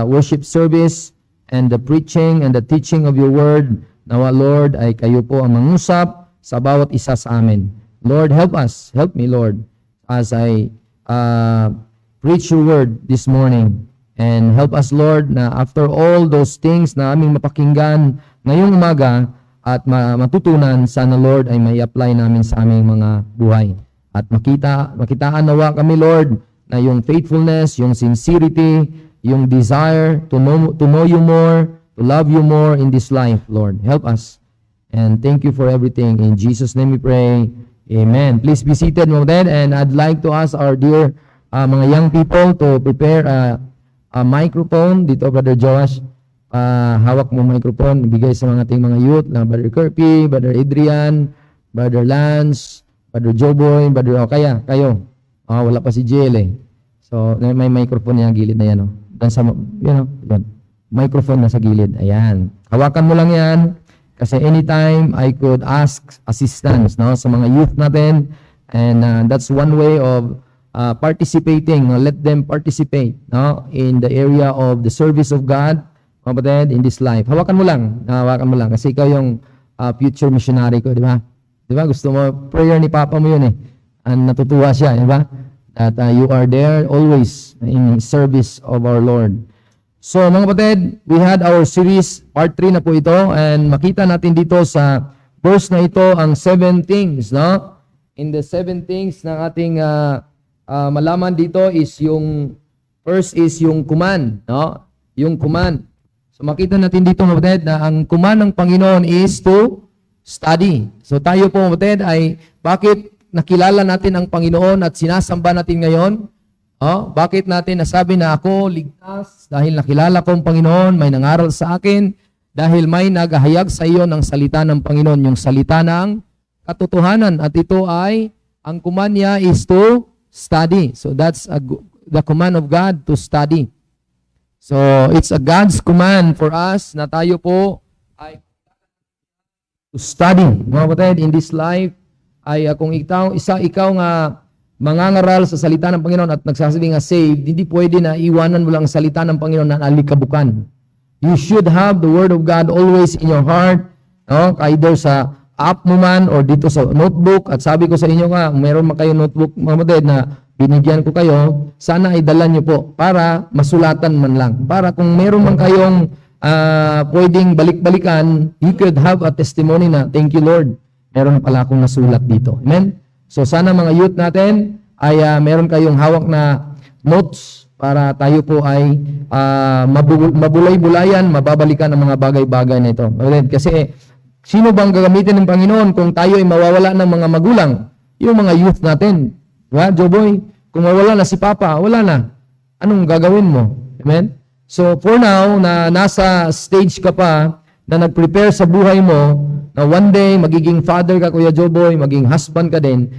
worship service and the preaching and the teaching of your word. Nawa, Lord, ay kayo po ang mangusap sa bawat isa sa amin. Lord, help us. Help me, Lord, as I preach your word this morning. And help us, Lord, na after all those things na aming mapakinggan ngayong umaga at matutunan, sana, Lord, ay may apply namin sa aming mga buhay. At makitaan nawa kami, Lord, na yung faithfulness, yung sincerity, yung desire to know you more, to love you more in this life, Lord. Help us. And thank you for everything. In Jesus' name we pray. Amen. Please be seated, mga kapatid. And I'd like to ask our dear mga young people to prepare a microphone. Dito, Brother Josh, hawak mo microphone. Ibigay sa mga ating mga youth na Brother Kirby, Brother Adrian, Brother Lance, Brother Joboy, Brother Okaya, kayo. Wala pa si Jill eh. So, may microphone niya gilid na yan. Oh. Dan sa, yan. Microphone na sa gilid. Ayan. Hawakan mo lang yan. Kasi anytime I could ask assistance, no, sa mga youth natin. And that's one way of participating. Let them participate, no, in the area of the service of God, kapatid, in this life. Hawakan mo lang. Hawakan mo lang. Kasi ikaw yung future missionary ko, di ba? Di ba? Gusto mo, prayer ni Papa mo yun eh. Natutuwa siya, di ba? That you are there always in service of our Lord. So, mga kapatid, we had our series, part 3 na po ito, and makita natin dito sa verse na ito ang 7 things, no? In the 7 things na ating malaman dito is yung, first is yung command, no? Yung command. So, makita natin dito, mga kapatid, na ang command ng Panginoon is to study. So, tayo po, mga kapatid, ay bakit nakilala natin ang Panginoon at sinasamba natin ngayon? Bakit natin nasabi na ako ligtas dahil nakilala ko ang Panginoon, may nangaral sa akin, dahil may naghahayag sa iyo ng salita ng Panginoon, yung salita ng katotohanan. At ito ay, ang command niya is to study. So that's the command of God, to study. So it's a God's command for us na tayo po ay to study. Mga kapatid, in this life, ay kung ikaw nga mangangaral sa salita ng Panginoon at nagsasabi nga saved, hindi pwede na iwanan mo lang ang salita ng Panginoon na alikabukan. You should have the Word of God always in your heart, no? Either sa app mo man or dito sa notebook. At sabi ko sa inyo nga, meron man kayong notebook, mga kapatid, na binigyan ko kayo, sana ay dala nyo po para masulatan man lang. Para kung meron man kayong pwedeng balik-balikan, you could have a testimony na, thank you Lord, meron pala akong nasulat dito. Amen? So sana mga youth natin ay meron kayong hawak na notes para tayo po ay mabulay-bulayan, mababalikan ang mga bagay-bagay na ito. Kasi sino bang gagamitin ng Panginoon kung tayo ay mawawala ng mga magulang? Yung mga youth natin. Diba, Joboy? Kung mawala na si Papa, wala na. Anong gagawin mo? Amen? So for now, na nasa stage ka pa, na nag-prepare sa buhay mo, na one day, magiging father ka, Kuya Joboy, maging husband ka din,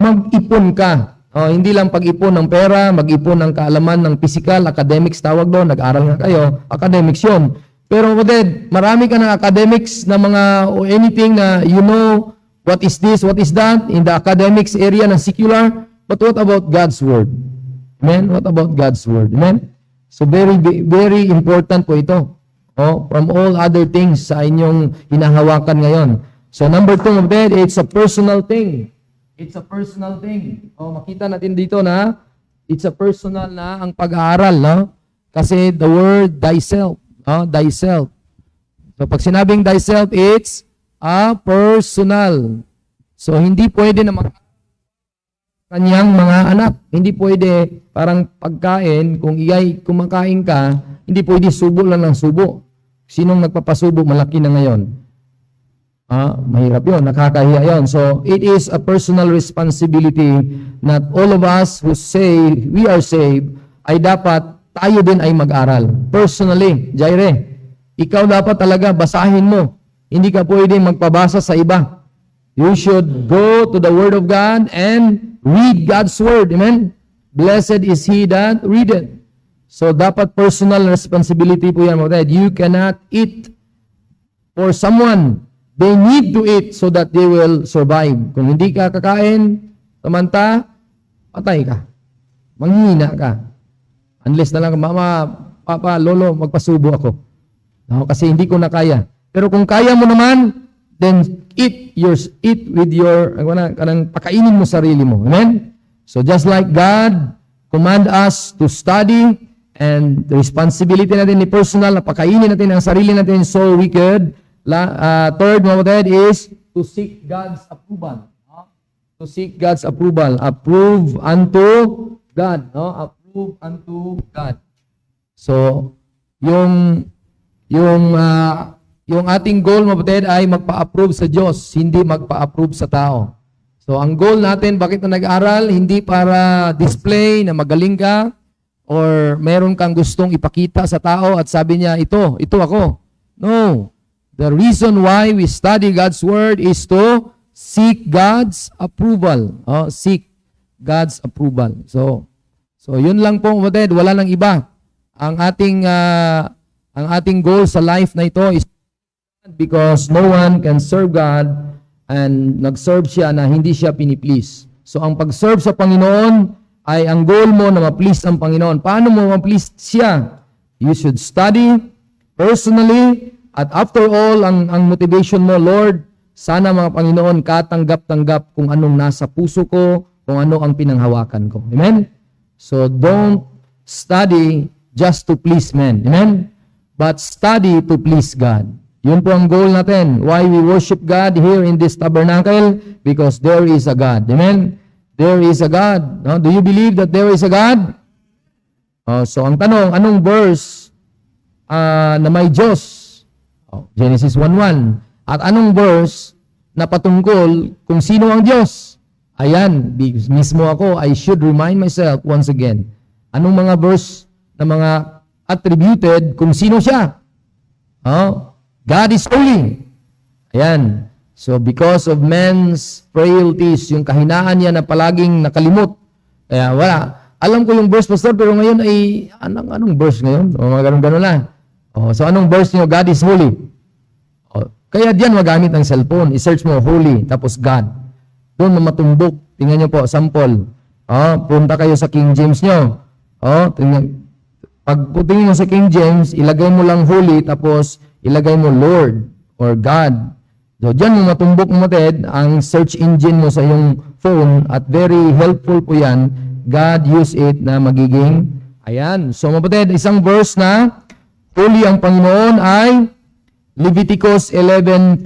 mag-ipon ka. Hindi lang pag-ipon ng pera, mag-ipon ng kaalaman ng physical, academics tawag doon, nag-aral nga kayo, academics yun. Pero kapatid, marami ka ng academics na mga, or anything na you know, what is this, what is that, in the academics area ng secular, but what about God's Word? Amen? What about God's Word? Amen? So very, very important po ito. From all other things sa inyong hinahawakan ngayon. So number 2 of that, it's a personal thing. It's a personal thing. Makita natin dito na it's a personal na ang pag-aaral, no? Kasi the word thyself, thyself. So pag sinabing thyself, it's a personal. So hindi pwede na kanyang mga anak. Hindi pwede parang pagkain, kung iyay kumakain ka, hindi pwede subo lang ng subo. Sinong nagpapasubo, malaki na ngayon. Mahirap yun, nakakahiya yun. So, it is a personal responsibility that all of us who say we are saved, ay dapat tayo din ay mag-aral. Personally, Jaire, ikaw dapat talaga basahin mo. Hindi ka pwedeng magpabasa sa iba. You should go to the Word of God and read God's Word. Amen? Blessed is he that readeth. So, dapat personal responsibility po yan, mga. You cannot eat for someone. They need to eat so that they will survive. Kung hindi ka kakain, samanta, patay ka. Manghina ka. Unless na lang, Mama, Papa, Lolo, magpasubo ako. No, kasi hindi ko na kaya. Pero kung kaya mo naman, then eat with your, pakainin mo sarili mo. Amen? So just like God command us to study, and the responsibility natin ni personal na pakainin natin ang sarili natin so we could. Third, mga kapatid, is to seek God's approval. To seek God's approval. Approve unto God. No? Approve unto God. So, yung ating goal, mga kapatid, ay magpa-approve sa Diyos, hindi magpa-approve sa tao. So, ang goal natin, bakit na nag-aral? Hindi para display na magaling ka or meron kang gustong ipakita sa tao at sabi niya, ito ako. No. The reason why we study God's Word is to seek God's approval. Seek God's approval. So yun lang po, kapatid, wala nang iba. Ang ating goal sa life na ito is because no one can serve God and nag-serve siya na hindi siya piniplease. So ang pag-serve sa Panginoon ay ang goal mo na ma-please ang Panginoon. Paano mo ma-please siya? You should study personally, at after all, ang motivation mo, Lord, sana mga Panginoon, katanggap-tanggap kung anong nasa puso ko, kung ano ang pinanghawakan ko. Amen? So don't study just to please men. Amen? But study to please God. Yun po ang goal natin. Why we worship God here in this tabernacle? Because there is a God. Amen? There is a God. No? Do you believe that there is a God? So ang tanong, anong verse na may Diyos? Genesis 1:1. At anong verse na patungkol kung sino ang Diyos? Ayan, mismo ako, I should remind myself once again. Anong mga verse na mga attributed kung sino siya? God is holy. Ayan. So because of man's frailties, yung kahinaan niya na palaging nakalimot. Kaya wala. Alam ko yung verse, Pastor, pero ngayon ay, anong verse ngayon? Mga ganun-ganun na. So anong verse niyo? God is holy. Kaya diyan magamit ang cellphone. I-search mo, holy, tapos God. Doon matumbok. Tingnan niyo po, sample. Punta kayo sa King James niyo. Pag tingin mo sa King James, ilagay mo lang holy, tapos ilagay mo Lord or God. So diyan mo matumbok mo, Ted, ang search engine mo sa iyong phone, at very helpful po yan. God use it na magiging, ayan. So mapatid, isang verse na holy ang Panginoon ay Leviticus 11:45.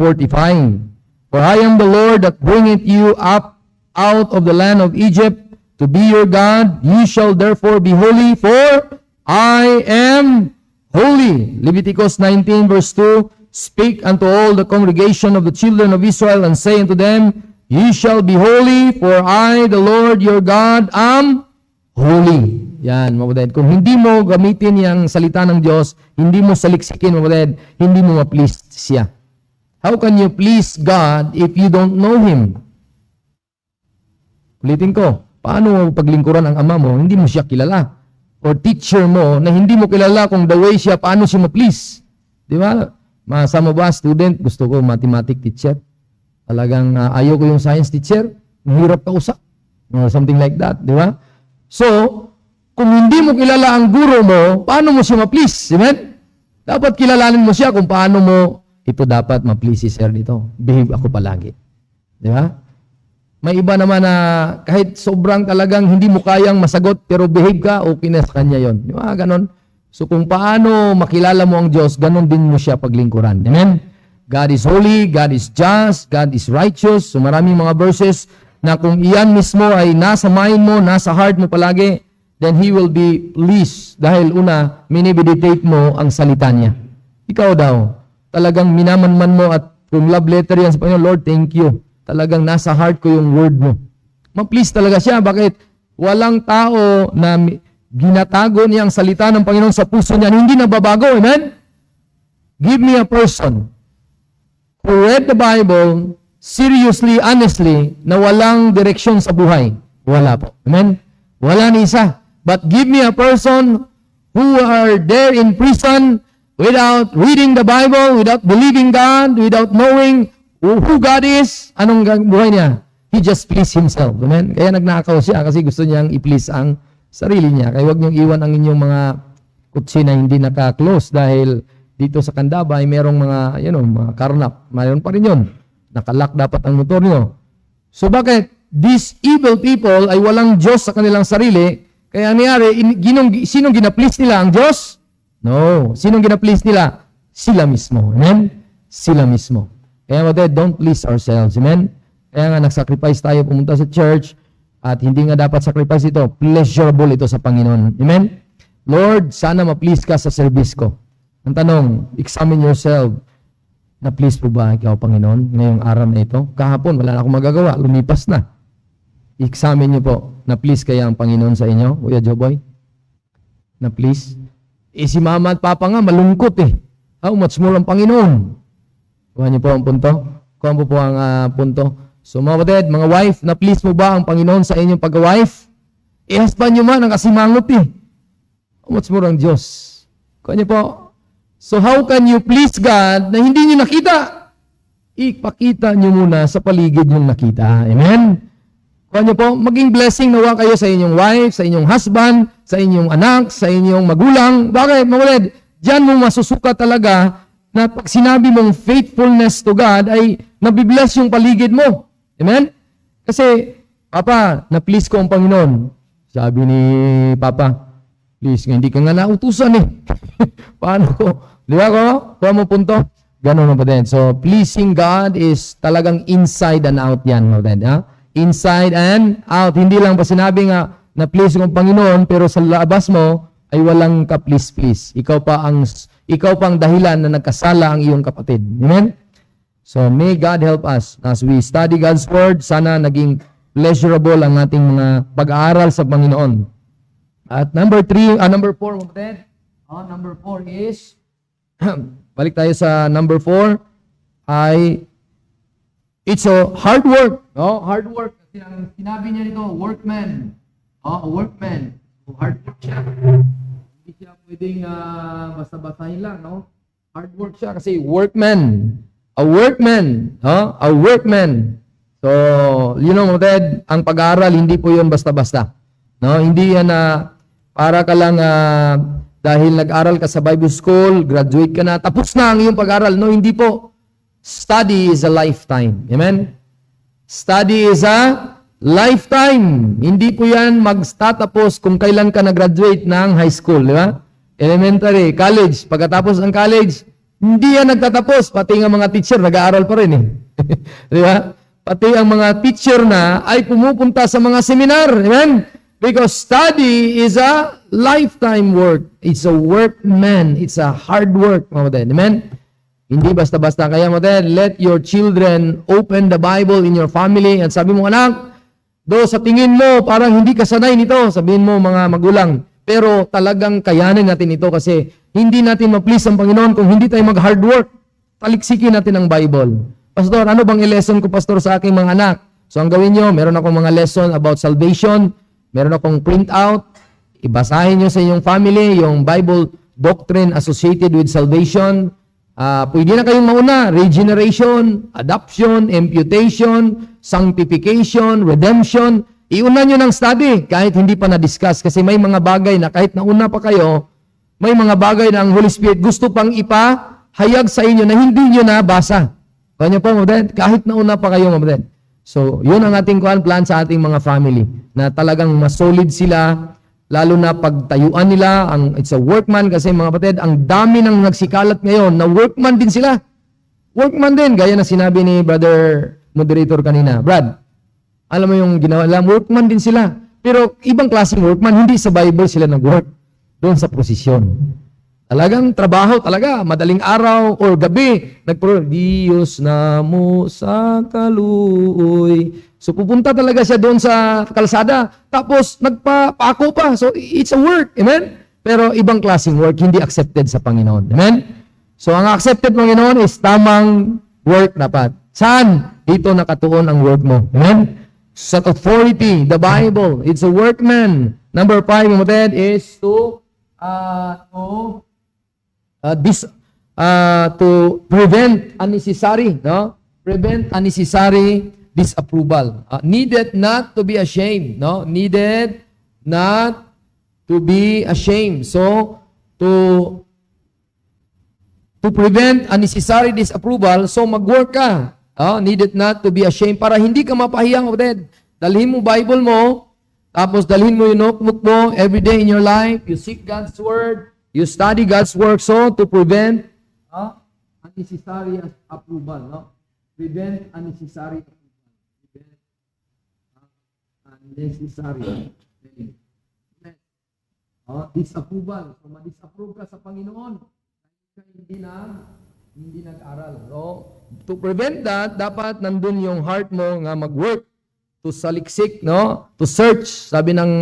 For I am the Lord that bringeth you up out of the land of Egypt to be your God. You shall therefore be holy, for I am holy. Leviticus 19:2. Speak unto all the congregation of the children of Israel, and say unto them, Ye shall be holy, for I, the Lord your God, am holy. Yan, mga kapatid. Kung hindi mo gamitin yung salita ng Diyos, hindi mo saliksikin, mga kapatid, hindi mo ma-please siya. How can you please God if you don't know Him? Ulitin ko, paano mo paglingkuran ang ama mo, hindi mo siya kilala? Or teacher mo, na hindi mo kilala kung the way siya, paano siya ma-please? Di ba? Masama ba, student, gusto ko mathematic teacher. Talagang ayaw ko yung science teacher, mahirap kausap. Or something like that, di ba? So, kung hindi mo kilala ang guro mo, paano mo siya ma-please? Amen? Dapat kilalanin mo siya kung paano mo, ito dapat ma-please si sir dito. Behave ako palagi. Di ba? May iba naman na kahit sobrang talagang hindi mo kayang masagot, pero behave ka, okay na sa kanya yon. Di ba? Ganon. So kung paano makilala mo ang Diyos, ganon din mo siya paglingkuran. Amen? God is holy, God is just, God is righteous. So maraming mga verses na kung iyan mismo ay nasa mind mo, nasa heart mo palagi, then He will be pleased. Dahil una, minimeditate mo ang salita niya. Ikaw daw, talagang minamanman mo at kung love letter yan sa Panginoon, Lord, thank you. Talagang nasa heart ko yung word mo. Ma-please talaga siya. Bakit? Walang tao na ginatago niya ang salita ng Panginoon sa puso niya, hindi nababago. Amen? Give me a person who read the Bible seriously, honestly, na walang direksyon sa buhay. Wala po. Amen? Wala ni isa. But give me a person who are there in prison without reading the Bible, without believing God, without knowing who God is. Anong buhay niya? He just pleased himself. Amen? Kaya nagnakaw siya kasi gusto niyang i-please ang sarili niya. Kaya huwag niyong iwan ang inyong mga kutsi na hindi naka-close dahil dito sa Candaba ay merong mga, mga karnap. Mayroon pa rin yun. Nakalock dapat ang motor nyo. So bakit? These evil people ay walang Diyos sa kanilang sarili. Kaya nangyari, sinong gina-please nila? Ang Diyos? No. Sinong gina-please nila? Sila mismo. Amen? Sila mismo. Kaya don't please ourselves. Amen? Kaya nga nag-sacrifice tayo pumunta sa church at hindi nga dapat sacrifice ito. Pleasurable ito sa Panginoon. Amen? Lord, sana ma-please ka sa service ko. Ang tanong, examine yourself. Na-please po ba ikaw, Panginoon, ngayong araw na ito? Kahapon, wala na akong magagawa. Lumipas na. Examine niyo po. Na-please kaya ang Panginoon sa inyo, Kuya Joboy? Na-please? Si Mama at Papa nga, malungkot eh. How much more ang Panginoon? Kuha niyo po ang punto? Kuha po ang punto. So mga kapatid, mga wife, na-please mo ba ang Panginoon sa inyong pag-wife? Husband niyo man ang kasimangot eh. How much more ang Diyos? Kuha niyo po. So how can you please God na hindi niyo nakita? Ipakita niyo muna sa paligid yung nakita. Amen? Kuha niyo po, maging blessing nawa kayo sa inyong wife, sa inyong husband, sa inyong anak, sa inyong magulang. Bakit? Mawalid, diyan mo masusuka talaga na pag sinabi mong faithfulness to God ay nabibless yung paligid mo. Amen? Kasi, Papa, na-please ko ang Panginoon. Sabi ni Papa, please, hindi ka nga nautusan eh. Paano ko? Di ba ko? Kuha mo punto? Ganun ba din? So, pleasing God is talagang inside and out yan. Ha? Inside and out. Hindi lang pa sinabi nga na please ko ang Panginoon, pero sa labas mo ay walang ka-please-please. Ikaw pa ang dahilan na nagkasala ang iyong kapatid. Amen? So, may God help us. As we study God's Word, sana naging pleasurable ang ating mga pag-aaral sa Panginoon. At number 4, mga kapatid. Number 4 is, balik tayo sa number 4, ay, it's a hard work. No? Hard work. Kasi ang sinabi niya nito, workman. Workman. So, hard work siya. Hindi siya pwedeng basta-basahin lang. No? Hard work siya kasi workman. A workman. A workman. So, mga kapatid, ang pag-aaral, hindi po yun basta-basta. No? Hindi yan para ka lang dahil nag-aral ka sa Bible School, graduate ka na, tapos na ang iyong pag-aral. No, hindi po. Study is a lifetime. Amen? Study is a lifetime. Hindi po yan magtatapos kung kailan ka nag-graduate ng high school. Di ba? Elementary, college. Pagkatapos ng college, hindi yan nagtatapos. Pati nga mga teacher, nag-aaral pa rin eh. Di ba? Pati ang mga teacher na ay pumupunta sa mga seminar. Amen? Because study is a lifetime work. It's a workman. It's a hard work, mga kapatid. Amen? Hindi basta-basta. Kaya, mga kapatid, let your children open the Bible in your family. At sabi mo, anak, sa tingin mo, parang hindi ka sanay nito. Sabihin mo, mga magulang. Pero talagang kayanin natin ito kasi hindi natin ma-please ang Panginoon kung hindi tayo mag-hard work. Taliksikin natin ang Bible. Pastor, ano bang i-lesson ko, Pastor, sa aking mga anak? So, ang gawin nyo, meron akong mga lesson about salvation. Meron akong printout, ibasahin nyo sa inyong family, yung Bible doctrine associated with salvation. Pwede na kayong mauna, regeneration, adoption, imputation, sanctification, redemption. Iuna nyo ng study kahit hindi pa na-discuss kasi may mga bagay na kahit nauna pa kayo, may mga bagay na ang Holy Spirit gusto pang ipahayag sa inyo na hindi nyo nabasa. Kanya po, kahit nauna pa kayo, mga. So, yun ang ating plan sa ating mga family na talagang mas solid sila, lalo na pagtayuan nila, it's a workman kasi mga kapatid, ang dami nang nagsikalat ngayon na workman din sila. Workman din, gaya na sinabi ni Brother Moderator kanina. Brad, alam mo yung ginawa nila, workman din sila. Pero ibang klaseng workman, hindi sa Bible sila nag-work. Doon sa posisyon. Talagang trabaho talaga, madaling araw or gabi, Diyos na mo sa kaluoy. So pupunta talaga siya doon sa kalsada, tapos nagpapako pa. So it's a work, amen? Pero ibang klaseng work, hindi accepted sa Panginoon, amen? So ang accepted Panginoon is tamang work dapat. Saan? Dito nakatuon ang work mo, amen? Sa authority, the Bible, it's a workman. Number 5, mga is to prevent unnecessary, no? Prevent unnecessary disapproval. Needed not to be ashamed, no? Needed not to be ashamed. So, to prevent unnecessary disapproval, so mag-work ka. Needed not to be ashamed para hindi ka mapahiya, kapatid. Dalhin mo Bible mo, tapos dalhin mo yung notebook mo every day in your life. You seek God's Word, you study God's work, so to prevent unnecessary approval. No? Prevent unnecessary approval. Prevent unnecessary disapproval. So, ma-disapprove ka sa Panginoon. Hindi nag-aral. So, to prevent that, dapat nandun yung heart mo nga mag-work to saliksik, no? To search. Sabi ng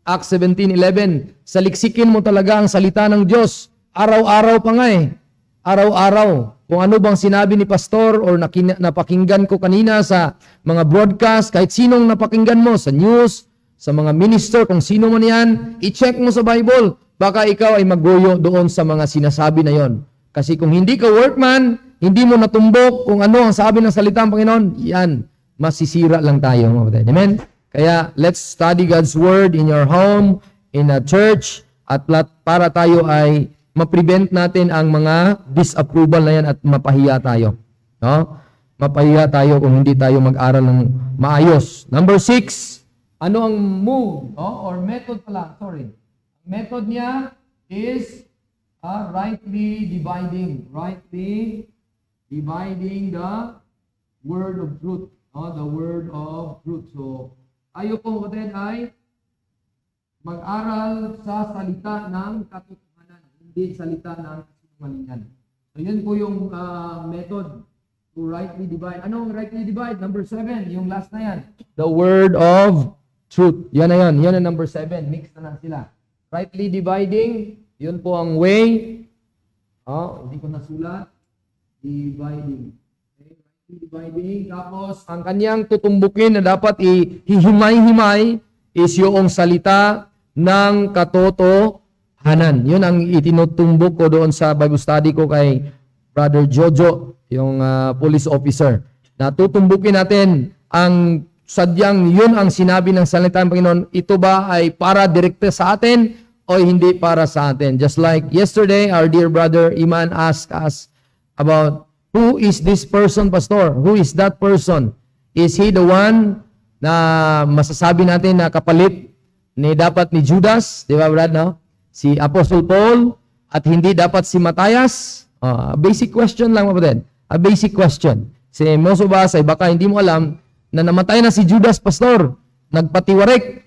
Acts 17:11, saliksikin mo talaga ang salita ng Diyos. Araw-araw pa nga eh. Araw-araw. Kung ano bang sinabi ni pastor or napakinggan ko kanina sa mga broadcast, kahit sinong napakinggan mo sa news, sa mga minister, kung sino man yan, i-check mo sa Bible. Baka ikaw ay maggoyo doon sa mga sinasabi na yon. Kasi kung hindi ka workman, hindi mo natumbok kung ano ang sabi ng salita ng Panginoon, yan, masisira lang tayo. Amen? Kaya, let's study God's Word in your home, in a church, at para tayo ay ma-prevent natin ang mga disapproval na yan at mapahiya tayo. No? Mapahiya tayo kung hindi tayo mag-aral ng maayos. Number 6, ano ang move, or method pala, sorry. Method niya is rightly dividing the word of truth. The word of truth. So, tayo po kapatid ay mag-aral sa salita ng katotohanan, hindi salita ng kasinungalingan. So, yun po yung method to rightly divide. Ano ang rightly divide? Number 7, yung last na yan. The word of truth. Yan na yan. Yan ang number 7. Mix na sila. Rightly dividing, yun po ang way. Hindi ko nasulat. Dividing. Okay, rightly dividing. Tapos, ang kanyang tutumbukin na dapat ihimay-himay is yung salita ng katotohanan. Yun ang itinutumbok ko doon sa Bible study ko kay Brother Jojo, yung police officer. Na tutumbukin natin ang sadyang yun ang sinabi ng salita ng Panginoon, ito ba ay para direkta sa atin o hindi para sa atin? Just like yesterday, our dear brother Iman asked us about who is this person, Pastor? Who is that person? Is he the one na masasabi natin na kapalit ni dapat ni Judas? Di ba, Brad, no? Si Apostle Paul at hindi dapat si Matthias? Basic question lang, kapatid. A basic question. Si most of us ay baka hindi mo alam na namatay na si Judas, Pastor. Nagpatiwarik.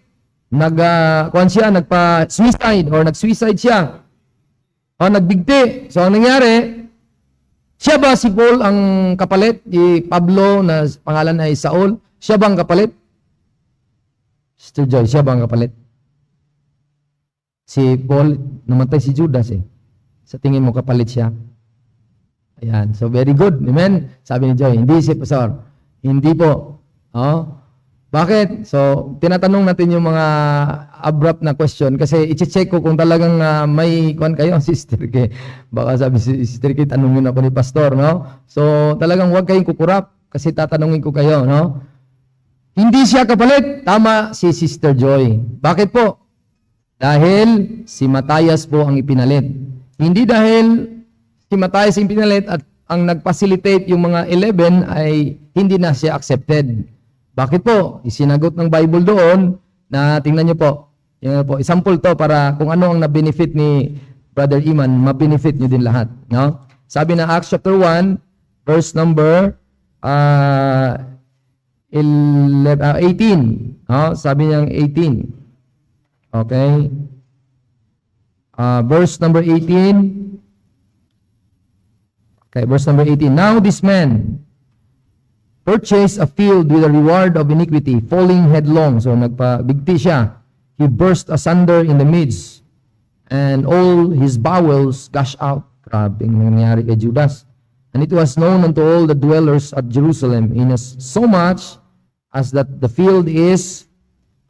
Nagpa-suicide or nag-suicide siya. O nagbigti. So, ang nangyari, siya ba si Paul ang kapalit? Pablo na pangalan ay Saul. Siya ba ang kapalit? Sister Joy, siya ba ang kapalit? Si Paul, namatay si Judas eh. Sa tingin mo kapalit siya? Ayan. So, very good. Amen? Sabi ni Joy, hindi si Pastor. Hindi po. Bakit? So, tinatanong natin yung mga abrupt na question kasi i-check ko kung talagang may kuwan kayo, Sister K. Baka sabi si Sister K, tanungin ako ni Pastor, no? So, talagang huwag kayong kukurap kasi tatanungin ko kayo, no? Hindi siya kapalit. Tama si Sister Joy. Bakit po? Dahil si Matthias po ang ipinalit. Hindi dahil si Matthias ang pinalit at ang nag-facilitate yung mga 11 ay hindi na siya accepted. Bakit po? Isinagot ng Bible doon na tingnan nyo po. Yung po, example to para kung ano ang na-benefit ni Brother Iman, ma-benefit nyo din lahat. No? Sabi na Acts chapter 1, verse number 18. No? Sabi niya 18. Okay? Verse number 18. Okay, verse number 18. Now this man purchased a field with a reward of iniquity, falling headlong. So nagpabigti siya. He burst asunder in the midst, and all his bowels gushed out. Grabe ang nangyari kay Judas. And it was known unto all the dwellers at Jerusalem, so much as that the field is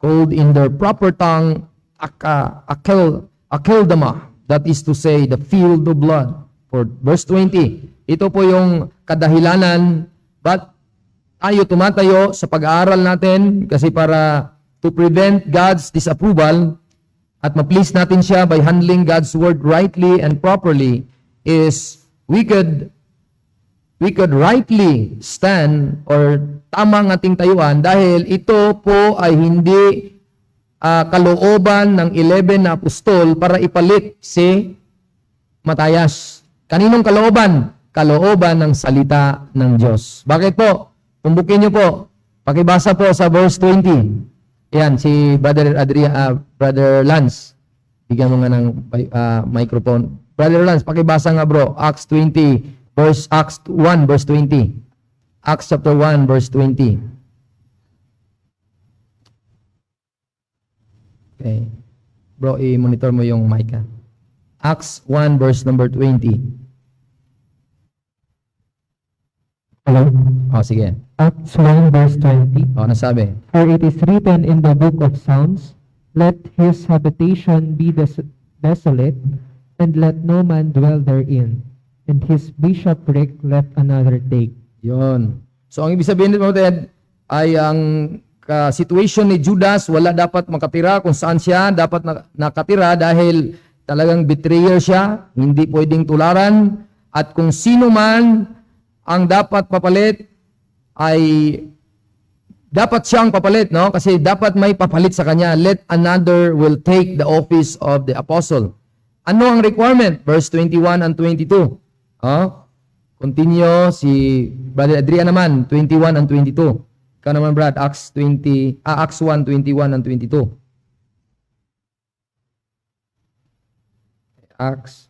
called in their proper tongue Akeldama, that is to say, the field of blood. For verse 20, ito po yung kadahilanan, but tayo tumatayo sa pag-aaral natin kasi para to prevent God's disapproval, at ma-please natin siya by handling God's word rightly and properly is we could rightly stand or tama ang ating tayuan dahil ito po ay hindi kalooban ng 11 na apostol para ipalit si Matayas. Kaninong kalooban? Kalooban ng salita ng Diyos. Bakit po? Tumbukin niyo po. Pakibasa po sa verse 20. Yan, si Brother Brother Lance. Bigyan mo nga ng microphone. Brother Lance, pakibasa nga bro. Acts 1 verse 20. Acts chapter 1 verse 20. Okay. Bro, i-monitor mo yung mic ha. Acts 1 verse number 20. Hello? Oh, sige. Acts 1 verse 20. Oh, nasabi? For it is written in the book of Psalms, let his habitation be desolate, and let no man dwell therein, and his bishopric let another take. Yon. So, ang ibig sabihin mo, Ted, ay ang situation ni Judas, wala dapat makatira kung saan siya dapat nakatira dahil talagang betrayer siya, hindi pwedeng tularan, at kung sino man ang dapat papalit ay dapat siyang papalit, no? Kasi dapat may papalit sa kanya. Let another will take the office of the apostle. Ano ang requirement? Verse 21 and 22. Continue si Brother Adrian naman, 21 and 22. Ikaw naman, Brad, Acts 1, 21 and 22. Acts.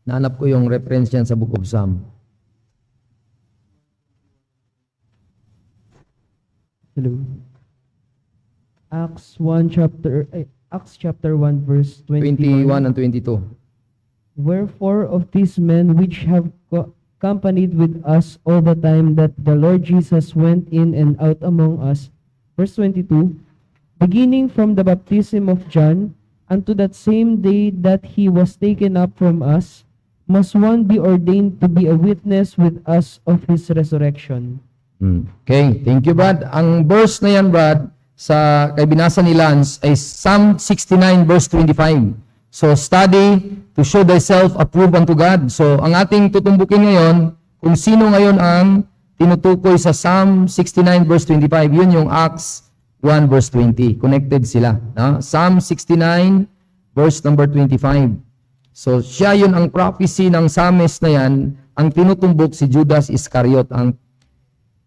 Nahanap ko yung reference yan sa Book of Psalm. Hello. Acts chapter 1 verse 21 and 22. Wherefore of these men which have companied with us all the time that the Lord Jesus went in and out among us, verse 22, beginning from the baptism of John unto that same day that he was taken up from us, must one be ordained to be a witness with us of his resurrection. Okay, thank you, Brad. Ang verse na yan, Brad, sa kay binasa ni Lance ay Psalm 69 verse 25. So study to show thyself approved unto God. So ang ating tutumbukin ngayon, kung sino ngayon ang tinutukoy sa Psalm 69 verse 25, yun yung Acts 1 verse 20. Connected sila. No? Psalm 69 verse number 25. So siya yun ang prophecy ng psalmist na yan, ang tinutumbok si Judas Iscariot ang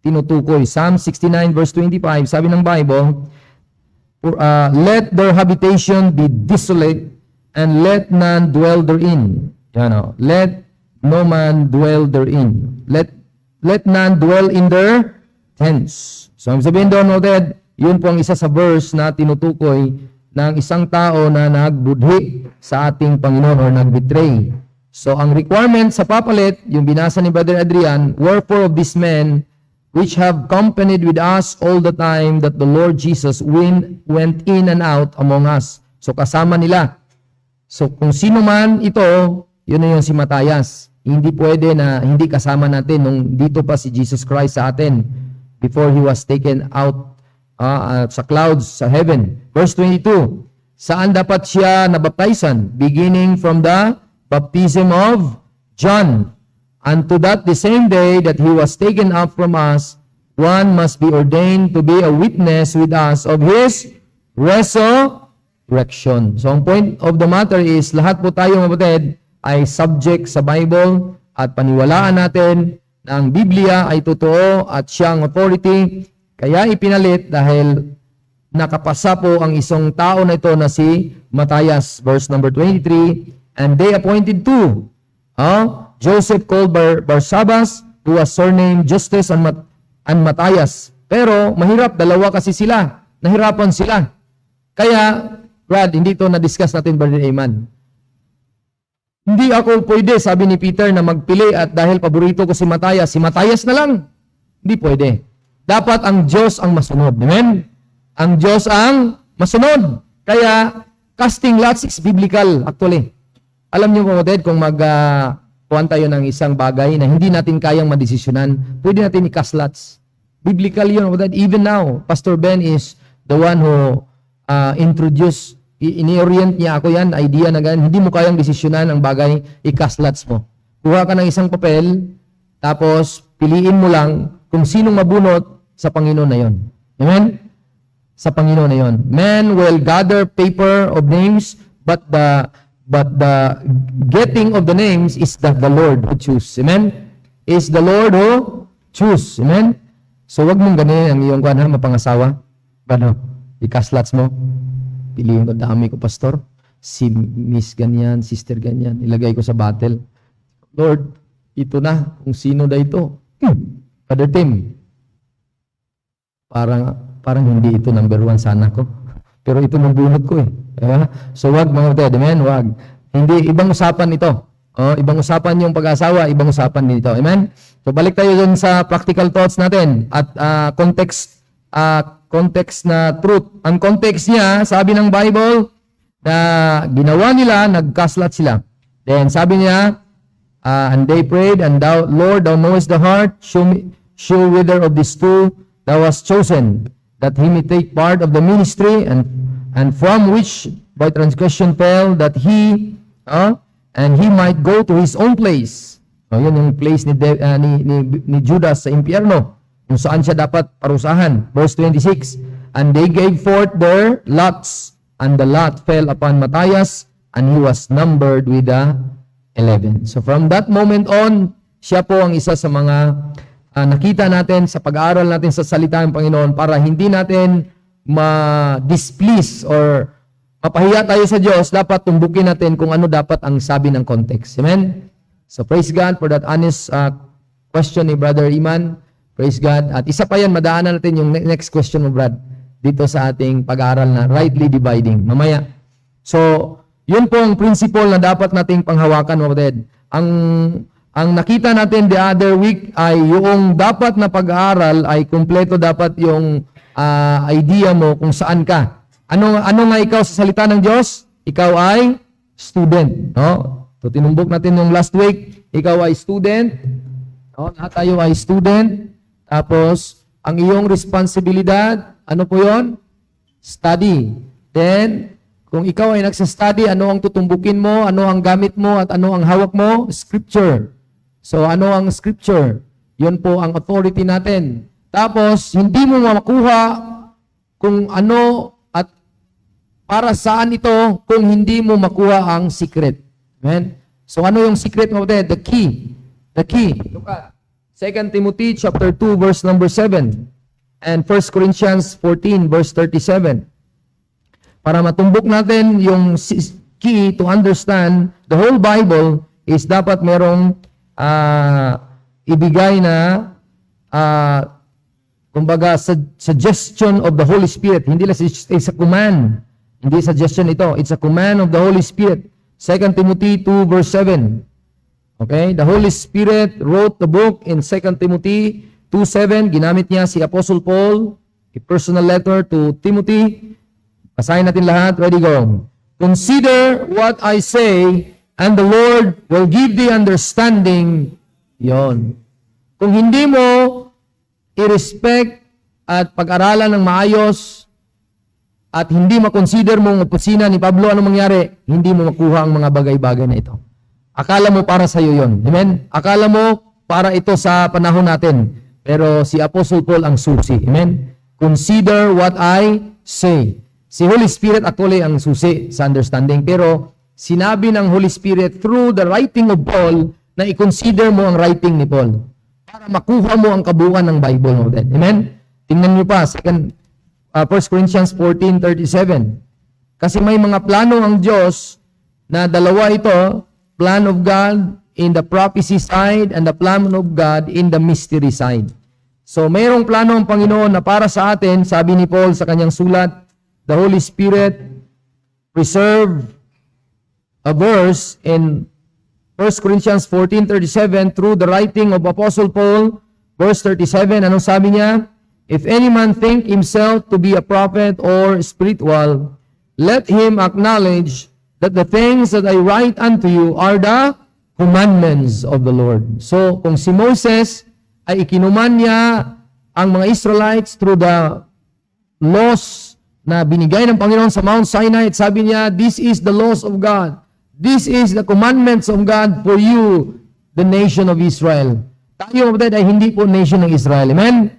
tinutukoy. Psalm 69 verse 25, sabi ng Bible, let their habitation be desolate, and let none dwell therein. Yan o. Let no man dwell therein. Let none dwell in their tents. So, ang sabihin doon, noted, yun po ang isa sa verse na tinutukoy ng isang tao na nagbudhi sa ating Panginoon or nagbetray. So, ang requirement sa papalit, yung binasa ni Brother Adrian, wherefore of these men which have companied with us all the time that the Lord Jesus went in and out among us. So, kasama nila. So, kung sino man ito, yun na yung si Matayas. Hindi pwede na hindi kasama natin nung dito pa si Jesus Christ sa atin before He was taken out sa clouds, sa heaven. Verse 22, saan dapat siya nabaptizan? Beginning from the baptism of John. Unto that the same day that He was taken up from us, one must be ordained to be a witness with us of His resurrection. So, ang point of the matter is, lahat po tayo, mga kapatid, ay subject sa Bible at paniwalaan natin na ang Biblia ay totoo at siyang authority. Kaya ipinalit dahil nakapasa po ang isang tao na ito na si Matayas. Verse number 23, and they appointed two. Joseph called Barsabas, who was surnamed Justus and Matayas. Pero mahirap, dalawa kasi sila. Nahirapan sila. Kaya, Brad, hindi ito na-discuss natin, Brother Eman. Hindi ako pwede, sabi ni Peter, na magpili at dahil paborito ko si Matayas na lang. Hindi pwede. Dapat ang Diyos ang masunod. Amen? Ang Diyos ang masunod. Kaya, casting lots is biblical, actually. Alam niyo kung kuhan tayo ng isang bagay na hindi natin kayang madesisyonan, pwede natin i-cast lots. Biblical yun. Even now, Pastor Ben is the one who introduce, ini-orient niya ako yan, idea na ganyan. Hindi mo kayang desisyonan ang bagay, ikaslats mo. Kuha ka ng isang papel, tapos piliin mo lang kung sinong mabunot sa Panginoon na yon. Amen? Sa Panginoon na yon. Men will gather paper of names, but the getting of the names is the Lord who choose. Amen? Is the Lord who choose. Amen? So wag mong ganyan ang iyong kuan ha, mapangasawa. Ano? Ikaslats mo. Piliin ko, dami ko, pastor. Si Miss ganyan, sister ganyan. Ilagay ko sa battle. Lord, ito na. Kung sino na ito. Father Tim. Parang hindi ito number 1 sana ko. Pero ito mabunot ko eh. Diba? So wag mga kapatid. Amen? Wag. Hindi, ibang usapan ito. Ibang usapan yung pag-asawa, ibang usapan dito. Amen? So balik tayo dun sa practical thoughts natin. At context na truth. Ang context niya, sabi ng Bible, na ginawa nila, nagkaslat sila. Then sabi niya, and they prayed, and thou, Lord, thou knowest the heart, show whither of these two thou hast chosen, that he may take part of the ministry, and from which by transgression fell, that he, and he might go to his own place. Yun yung place ni Judas sa impyerno, kung saan siya dapat parusahan. Verse 26, and they gave forth their lots, and the lot fell upon Matthias, and he was numbered with the 11. So from that moment on, siya po ang isa sa mga nakita natin sa pag-aaral natin sa salita ng Panginoon para hindi natin ma-displease or mapahiya tayo sa Diyos, dapat tumbukin natin kung ano dapat ang sabi ng context. Amen? So praise God for that honest question ni Brother Iman. Praise God. At isa pa yan, madaanan natin yung next question mo, Brad, dito sa ating pag-aaral na rightly dividing. Mamaya. So, yun po ang principle na dapat nating panghawakan, mga kapatid. Ang nakita natin the other week ay yung dapat na pag-aaral ay kumpleto dapat yung idea mo kung saan ka. Ano nga ikaw sa salita ng Diyos? Ikaw ay student. No? So, tinumbok natin yung last week. Ikaw ay student. No? Lahat tayo ay student. Tapos, ang iyong responsibilidad, ano po yon? Study. Then, kung ikaw ay nagsa-study, ano ang tutumbukin mo, ano ang gamit mo, at ano ang hawak mo? Scripture. So, ano ang scripture? Yun po ang authority natin. Tapos, hindi mo makuha kung ano at para saan ito kung hindi mo makuha ang secret. Amen? So, ano yung secret mo? The key. The key. Look at 2 Timothy chapter 2 verse number 7 and 1 Corinthians 14 verse 37. Para matumbok natin yung key to understand the whole Bible is dapat merong ibigay na kumbaga suggestion of the Holy Spirit. Hindi lang it's a command. Hindi suggestion ito. It's a command of the Holy Spirit. 2 Timothy 2 verse 7. Okay? The Holy Spirit wrote the book in 2 Timothy 2:7. Ginamit niya si Apostle Paul, a personal letter to Timothy. Basahin natin lahat. Ready, go. Consider what I say, and the Lord will give thee understanding. Yon. Kung hindi mo i-respect at pag-aralan ng maayos at hindi makonsider mong opisina ni Pablo, anong mangyari? Hindi mo makuha ang mga bagay-bagay na ito. Akala mo para sa iyo yon. Amen? Akala mo para ito sa panahon natin. Pero si Apostle Paul ang susi. Amen? Consider what I say. Si Holy Spirit actually ang susi sa understanding. Pero sinabi ng Holy Spirit through the writing of Paul na i-consider mo ang writing ni Paul para makuha mo ang kabuuan ng Bible mo din. Amen? Tingnan niyo pa, 1 Corinthians 14:37. Kasi may mga plano ang Diyos na dalawa ito, plan of God in the prophecy side and the plan of God in the mystery side. So mayroong plano ang Panginoon na para sa atin, sabi ni Paul sa kanyang sulat, the Holy Spirit preserve a verse in 1 Corinthians 14:37 through the writing of Apostle Paul, verse 37, anong sabi niya? If any man think himself to be a prophet or spiritual, let him acknowledge that the things that I write unto you are the commandments of the Lord. So, kung si Moses ay ikinuman niya ang mga Israelites through the laws na binigay ng Panginoon sa Mount Sinai at sabi niya, this is the laws of God. This is the commandments of God for you, the nation of Israel. Tayo, kapatid, ay hindi po nation ng Israel. Amen?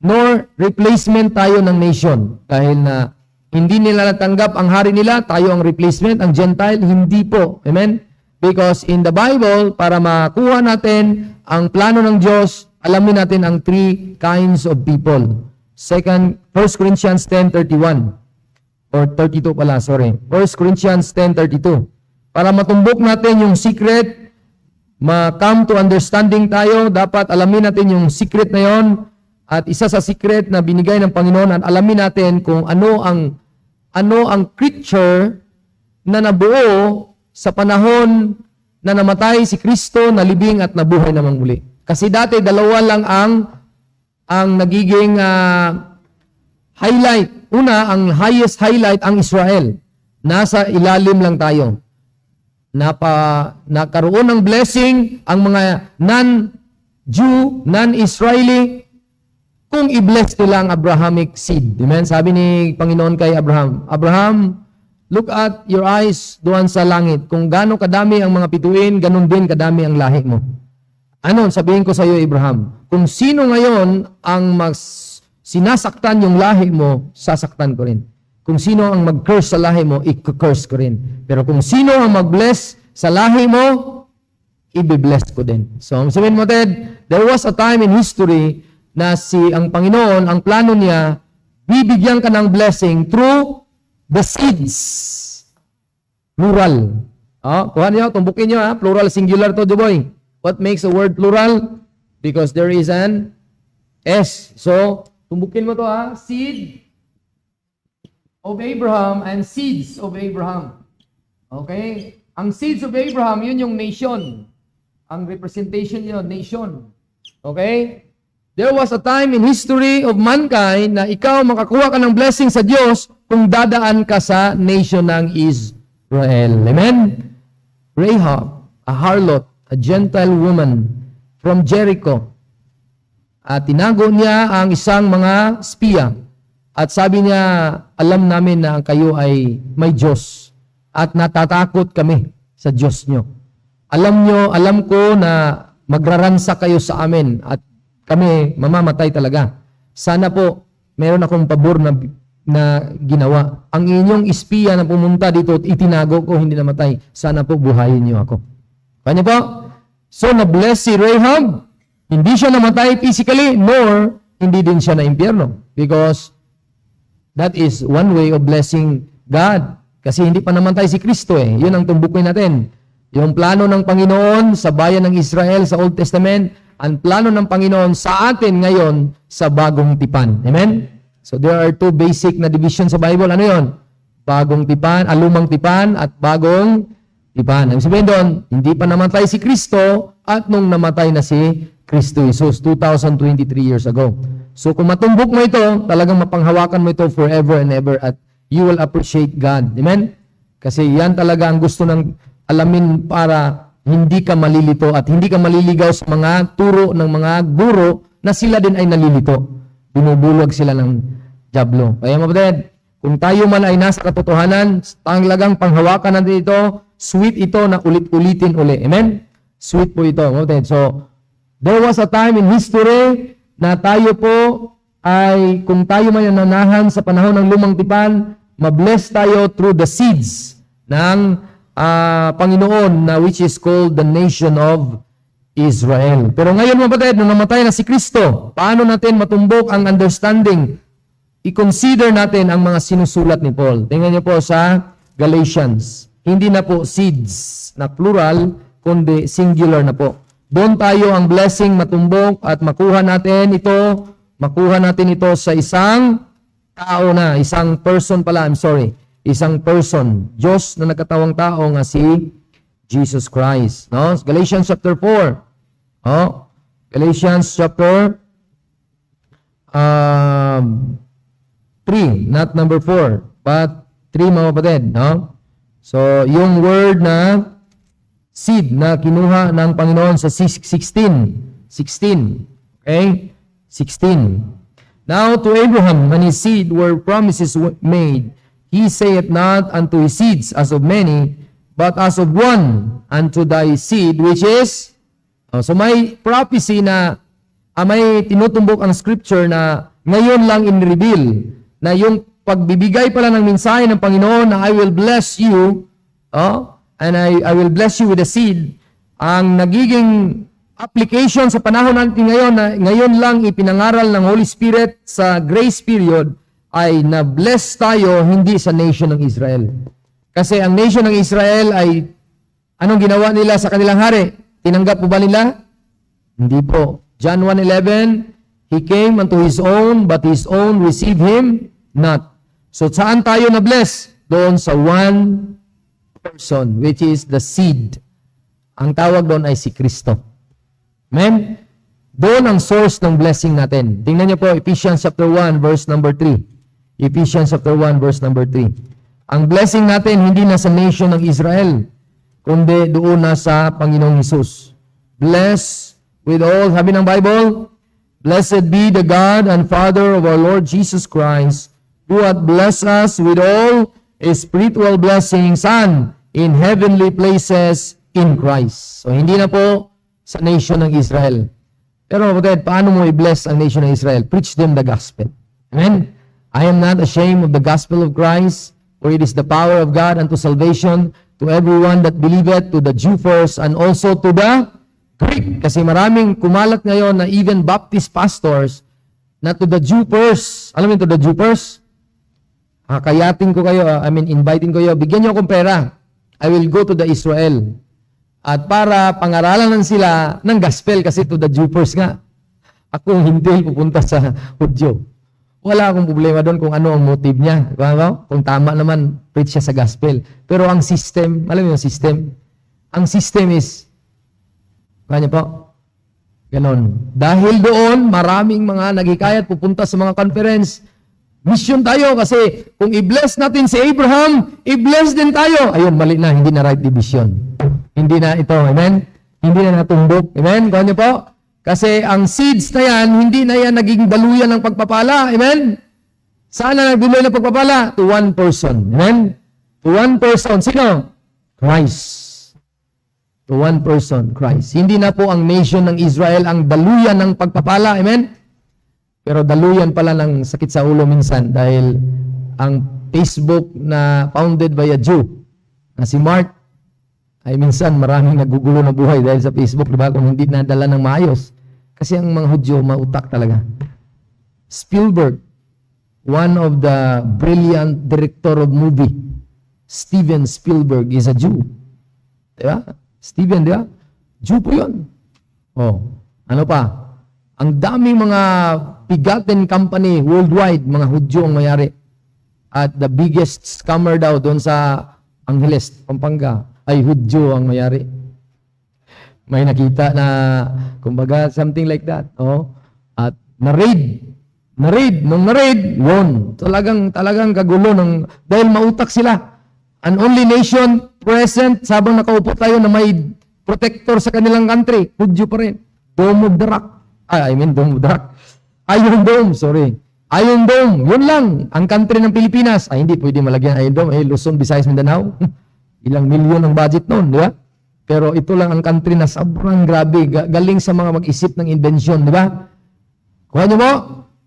Nor replacement tayo ng nation. Dahil na hindi nila natanggap ang hari nila, tayo ang replacement, ang Gentile, hindi po. Amen? Because in the Bible, para makuha natin ang plano ng Diyos, alamin natin ang three kinds of people. 1 Corinthians 10:31 or 32 pala, sorry. 1 Corinthians 10:32. Para matumbok natin yung secret, ma-come to understanding tayo, dapat alamin natin yung secret na yon. At isa sa secret na binigay ng Panginoon at alamin natin kung ano ang creature na nabuo sa panahon na namatay si Kristo, nalibing at nabuhay namang muli. Kasi dati dalawa lang ang nagiging highlight. Una, ang highest highlight ang Israel. Nasa ilalim lang tayo. Nakaroon ng blessing ang mga non-Jew, non-Israeli, kung i-bless nila ang Abrahamic seed. Amen? Sabi ni Panginoon kay Abraham, Abraham, look at your eyes doon sa langit. Kung gaano kadami ang mga bituin, ganun din kadami ang lahi mo. Ano, sabihin ko sa iyo, Abraham, kung sino ngayon ang sinasaktan yung lahi mo, sasaktan ko rin. Kung sino ang mag-curse sa lahi mo, i-curse ko rin. Pero kung sino ang mag-bless sa lahi mo, i-bless ko din. So, sabihin mo, Ted, there was a time in history na ang Panginoon, ang plano niya, bibigyan ka ng blessing through the seeds. Plural. Kuha niyo, tumbukin niyo, plural, singular to, Duboy. What makes a word plural? Because there is an S. So, tumbukin mo to, seed of Abraham and seeds of Abraham. Okay? Ang seeds of Abraham, yun yung nation. Ang representation yun, nation. Okay? There was a time in history of mankind na ikaw makakuha ka ng blessing sa Diyos kung dadaan ka sa nation ng Israel. Amen? Rahab, a harlot, a Gentile woman from Jericho. At tinago niya ang isang mga espiya. At sabi niya, alam namin na kayo ay may Diyos. At natatakot kami sa Diyos nyo. Alam ko na magraransa kayo sa amin at kami mamamatay talaga. Sana po, meron akong pabor na ginawa. Ang inyong espiya na pumunta dito at itinago ko, hindi namatay. Sana po buhayin niyo ako. Kanya po? So, na-bless si Rahab. Hindi siya namatay physically, nor hindi din siya na impyerno. Because that is one way of blessing God. Kasi hindi pa namatay si Kristo eh. Yun ang tumbukin natin. Yung plano ng Panginoon sa bayan ng Israel sa Old Testament, ang plano ng Panginoon sa atin ngayon sa bagong tipan. Amen? So there are two basic na division sa Bible. Ano yun? Bagong tipan, lumang tipan at bagong tipan. Ang sabihin doon, hindi pa namatay si Kristo at nung namatay na si Kristo Jesus 2023 years ago. So kung matumbok mo ito, talagang mapanghawakan mo ito forever and ever at you will appreciate God. Amen? Kasi yan talaga ang gusto ng alamin para hindi ka malilito at hindi ka maliligaw sa mga turo ng mga guro na sila din ay nalilito. Binubulwag sila ng dyablo. Kaya mapatid, kung tayo man ay nasa katotohanan, talagang panghawakan natin ito, sweet ito na ulit-ulitin uli. Amen? Sweet po ito. Mapatid. So, there was a time in history na tayo po ay, kung tayo man nananahan sa panahon ng lumang tipan, mabless tayo through the seeds ng Panginoon na which is called the nation of Israel. Pero ngayon mga kapatid, nung namatay na si Kristo, paano natin matumbok ang understanding? I-consider natin ang mga sinusulat ni Paul. Tingnan niyo po sa Galatians. Hindi na po seeds na plural, kundi singular na po. Doon tayo ang blessing matumbok at makuha natin ito sa isang tao na, isang person pala, isang person, Diyos na nagkatawang tao nga si Jesus Christ. No? Galatians chapter 4. Galatians chapter 3, not number 4, but 3 mga kapatid. No? So, yung word na seed na kinuha ng Panginoon sa 16. Okay? 16. Now to Abraham and his seed were promises made. He saith not unto his seeds as of many, but as of one, unto thy seed, which is... so may prophecy na, may tinutumbok ang scripture na ngayon lang in-reveal, na yung pagbibigay pala ng mensahe ng Panginoon na I will bless you, and I will bless you with a seed, ang nagiging application sa panahon natin ngayon, na ngayon lang ipinangaral ng Holy Spirit sa grace period, ay na-bless tayo hindi sa nation ng Israel. Kasi ang nation ng Israel ay, anong ginawa nila sa kanilang hari? Tinanggap po ba nila? Hindi po. John 1:11, He came unto His own, but His own received Him not. So saan tayo na-bless? Doon sa one person, which is the seed. Ang tawag doon ay si Kristo. Amen? Doon ang source ng blessing natin. Tingnan niyo po, Ephesians chapter 1, verse number 3. Ephesians chapter 1, verse number 3. Ang blessing natin hindi na sa nation ng Israel, kundi doon na sa Panginoong Hesus. Bless with all, sabi ng Bible, Blessed be the God and Father of our Lord Jesus Christ, who hath blessed us with all spiritual blessings and in heavenly places in Christ. So hindi na po sa nation ng Israel. Pero kapatid, paano mo i-bless ang nation ng Israel? Preach them the gospel. Amen? I am not ashamed of the gospel of Christ, for it is the power of God unto salvation to everyone that believeth, to the Jew first, and also to the Greek. Kasi maraming kumalat ngayon na even Baptist pastors, na to the Jew first. Alam mo to the Jew first? Kayatin ko kayo, inviting ko kayo, bigyan niyo akong pera. I will go to the Israel. At para pangaralan lang sila ng gospel, kasi to the Jew first nga. Ako hindi pupunta sa Hudyo. Wala akong problema doon kung ano ang motive niya. Kung tama naman, preach siya sa gospel. Pero ang system, alam mo yung system? Ang system is, kanya po, ganon. Dahil doon, maraming mga naghikayat pupunta sa mga conference. Mission tayo kasi kung i-bless natin si Abraham, i-bless din tayo. Ayun, mali na, hindi na right division. Hindi na ito, amen? Hindi na natumbok, amen? Kanya po? Kasi ang seeds na yan, hindi na yan naging daluyan ng pagpapala. Amen? Saan na nagdaluyan ng pagpapala? To one person. Amen? To one person. Sino? Christ. To one person, Christ. Hindi na po ang nation ng Israel ang daluyan ng pagpapala. Amen? Pero daluyan pala ng sakit sa ulo minsan dahil ang Facebook na founded by a Jew, na si Mark, ay minsan maraming nagugulo na buhay dahil sa Facebook, diba? Kung hindi nadala ng maayos. Kasi ang mga Hudyo, mautak talaga. Spielberg, one of the brilliant director of movie, Steven Spielberg is a Jew. Diba? Steven, diba? Jew po yun. Ano pa? Ang daming mga pigaten company worldwide, mga Hudyo ang mayari. At the biggest scammer daw doon sa Angeles, Pampanga, ay Hudyo ang mayari. May nakita na, kumbaga, something like that. At na-raid. Nung na-raid, yun. Talagang kagulo dahil mautak sila. An only nation present, sabang nakaupo tayo na may protector sa kanilang country, Hudyo pa rin. Dome of the Rock. Dome of the Rock. Iron Dome, sorry. Iron Dome, yun lang. Ang country ng Pilipinas, hindi pwede malagyan Iron Dome. Luzon, Visayas, Mindanao. Ilang milyon ang budget noon, di ba? Pero ito lang ang country na sobrang grabe, galing sa mga mag-isip ng invention, di ba? Kuha niyo mo?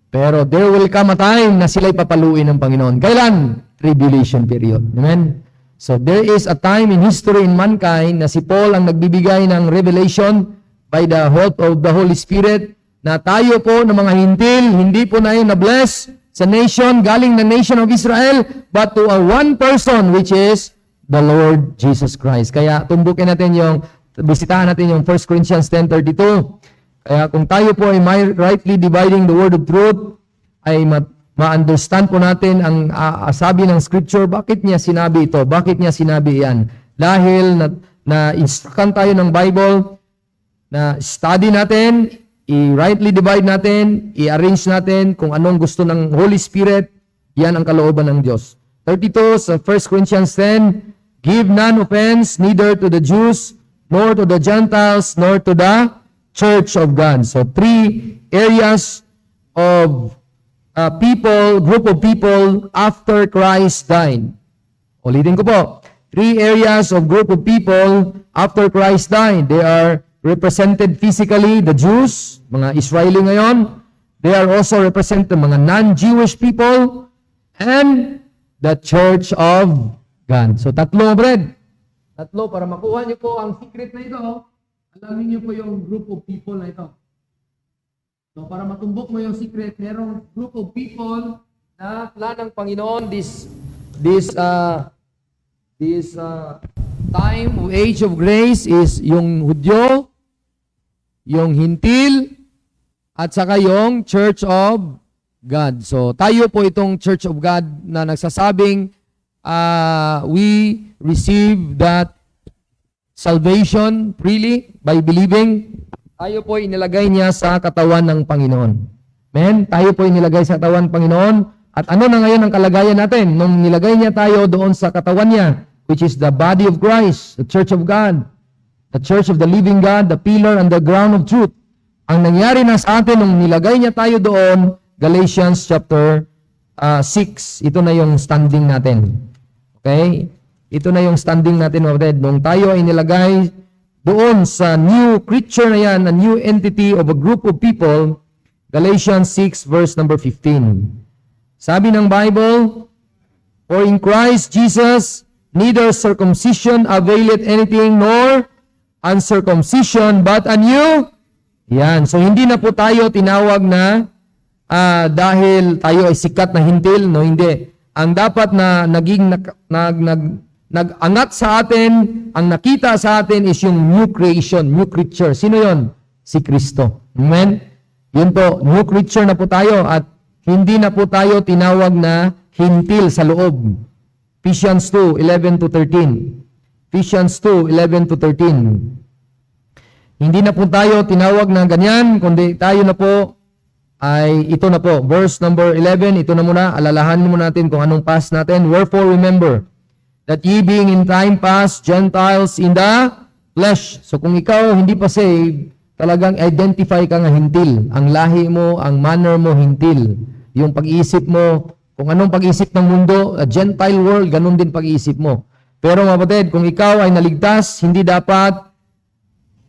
Pero there will come a time na sila'y papaluin ng Panginoon. Kailan? Tribulation period. Amen? So there is a time in history in mankind na si Paul ang nagbibigay ng revelation by the help of the Holy Spirit na tayo po ng mga hintil, hindi po na yun na-bless sa nation, galing na nation of Israel, but to a one person which is the Lord Jesus Christ. Kaya tumbukin natin bisitahan natin yung 1 Corinthians 10:32. Kaya kung tayo po ay rightly dividing the word of truth, ay ma-understand po natin ang sabi ng scripture, bakit niya sinabi ito? Bakit niya sinabi yan? Dahil na-instructan tayo ng Bible, na study natin, i-rightly divide natin, i-arrange natin kung anong gusto ng Holy Spirit, yan ang kalooban ng Diyos. 32 sa 1 Corinthians 10, give none offense, neither to the Jews, nor to the Gentiles, nor to the church of God. So, 3 areas of group of people after Christ died. Ulitin ko po. 3 areas of group of people after Christ died. They are represented physically, the Jews, mga Israeli ngayon. They are also represented mga non-Jewish people and the Church of God. So, tatlo, Brad. Tatlo, para makuha niyo po ang secret na ito. Alamin niyo po yung group of people na ito. So, para matumbok mo yung secret, merong group of people na plan ng Panginoon, this time of age of grace is yung Hudyo, yung Hintil, at saka yung Church of God. So, tayo po itong Church of God na nagsasabing we receive that salvation freely by believing. Tayo po inilagay niya sa katawan ng Panginoon. Amen? Tayo po inilagay sa katawan ng Panginoon. At ano na ngayon ang kalagayan natin? Nung nilagay niya tayo doon sa katawan niya, which is the body of Christ, the Church of God, the Church of the living God, the pillar and the ground of truth. Ang nangyari na sa atin nung nilagay niya tayo doon, Galatians chapter 6, ito na yung standing natin. Okay? Ito na yung standing natin, mga kapatid. Nung tayo ay nilagay doon sa new creature na yan, a new entity of a group of people, Galatians 6 verse number 15. Sabi ng Bible, for in Christ Jesus, neither circumcision availeth anything, nor uncircumcision, but a new. Yan. So, hindi na po tayo tinawag na dahil tayo ay sikat na hintil, no? Hindi. Ang dapat na nag-angat sa atin, ang nakita sa atin is yung new creation, new creature. Sino yon? Si Kristo. Amen? Yun po, new creature na po tayo at hindi na po tayo tinawag na hintil sa loob. Ephesians 2:11 to 13. Ephesians 2:11 to 13. Hindi na po tayo tinawag na ganyan, kundi tayo na po ay ito na po. Verse number 11, ito na muna. Alalahanin mo natin kung anong past natin. Wherefore remember that ye being in time past Gentiles in the flesh. So kung ikaw hindi pa saved, talagang identify ka nga hintil. Ang lahi mo, ang manner mo hintil. Yung pag-iisip mo, kung anong pag-iisip ng mundo, a Gentile world, ganun din pag-iisip mo. Pero mga kapatid, kung ikaw ay naligtas, hindi dapat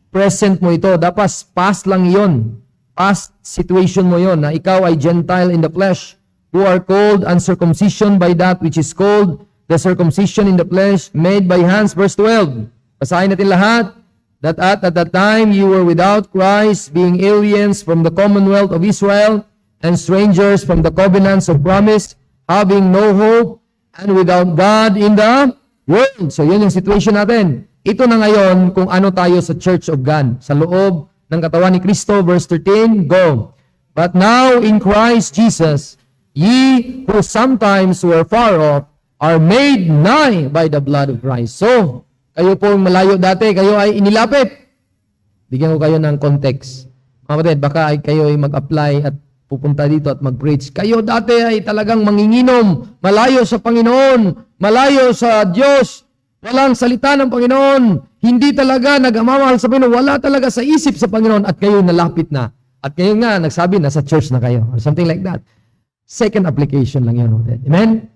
present mo ito. Dapat past lang iyon. Past situation mo yon na ikaw ay Gentile in the flesh, who are called uncircumcision by that which is called the circumcision in the flesh made by hands. Verse 12. Basahin natin lahat. That at that time you were without Christ, being aliens from the commonwealth of Israel, and strangers from the covenants of promise, having no hope, and without God in the world. So yun yung situation natin. Ito na ngayon kung ano tayo sa Church of God, sa loob ng katawan ni Kristo. Verse 13, go. But now in Christ Jesus, ye who sometimes were far off, are made nigh by the blood of Christ. So, kayo po malayo dati, kayo ay inilapit. Bigyan ko kayo ng context. Mga kapatid, baka ay kayo ay mag-apply at pupunta dito at mag-preach. Kayo dati ay talagang manginginom, malayo sa Panginoon, malayo sa Diyos, walang salita ng Panginoon, hindi talaga nag-amamahal sa Panginoon, wala talaga sa isip sa Panginoon, at kayo nalapit na. At kayo nga, nagsabi, nasa church na kayo, or something like that. Second application lang yun. Amen?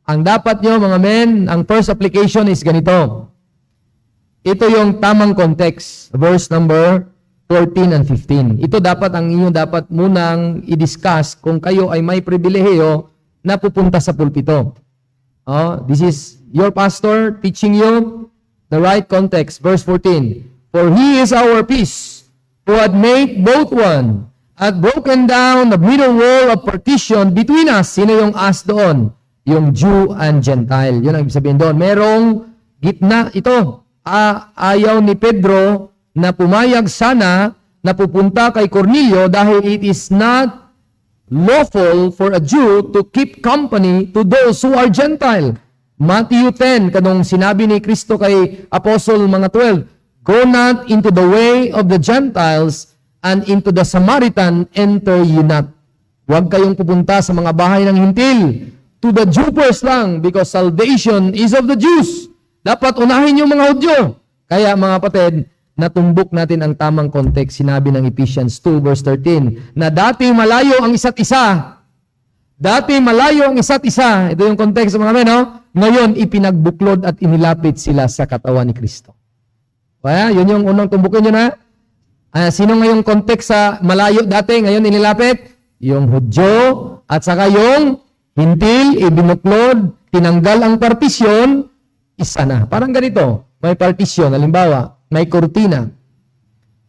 Ang dapat nyo, mga men, ang first application is ganito. Ito yung tamang context, verse number 14 and 15. Ito dapat ang inyo dapat munang i-discuss kung kayo ay may pribilehiyo na pupunta sa pulpito. This is your pastor teaching you the right context. Verse 14. For he is our peace, who had made both one, had broken down the middle wall of partition between us. Sino yung us doon? Yung Jew and Gentile. Yun ang ibig sabihin doon. Merong gitna ito. Ayaw ni Pedro na pumayag sana na pupunta kay Cornelio dahil it is not lawful for a Jew to keep company to those who are Gentile. Matthew 10, kanong sinabi ni Kristo kay Apostle mga 12, go not into the way of the Gentiles, and into the Samaritan enter ye not. Huwag kayong pupunta sa mga bahay ng hintil. To the Jew first lang, because salvation is of the Jews. Dapat unahin yung mga Hudyo. Kaya mga kapatid, natumbok natin ang tamang context. Sinabi ng Ephesians 2 verse 13, na dati malayo ang isa't isa, Dati malayo ang isa't isa. Ito yung context mga kapatid, no? Ngayon, ipinagbuklod at inilapit sila sa katawan ni Kristo. Kaya, yun yung unang tumbukin nyo na. Sino ngayong context sa malayo dati, ngayon inilapit? Yung Hudyo at saka yung Hintil, ibinuklod, tinanggal ang partisyon, isa na. Parang ganito, may partisyon, halimbawa, may kurtina.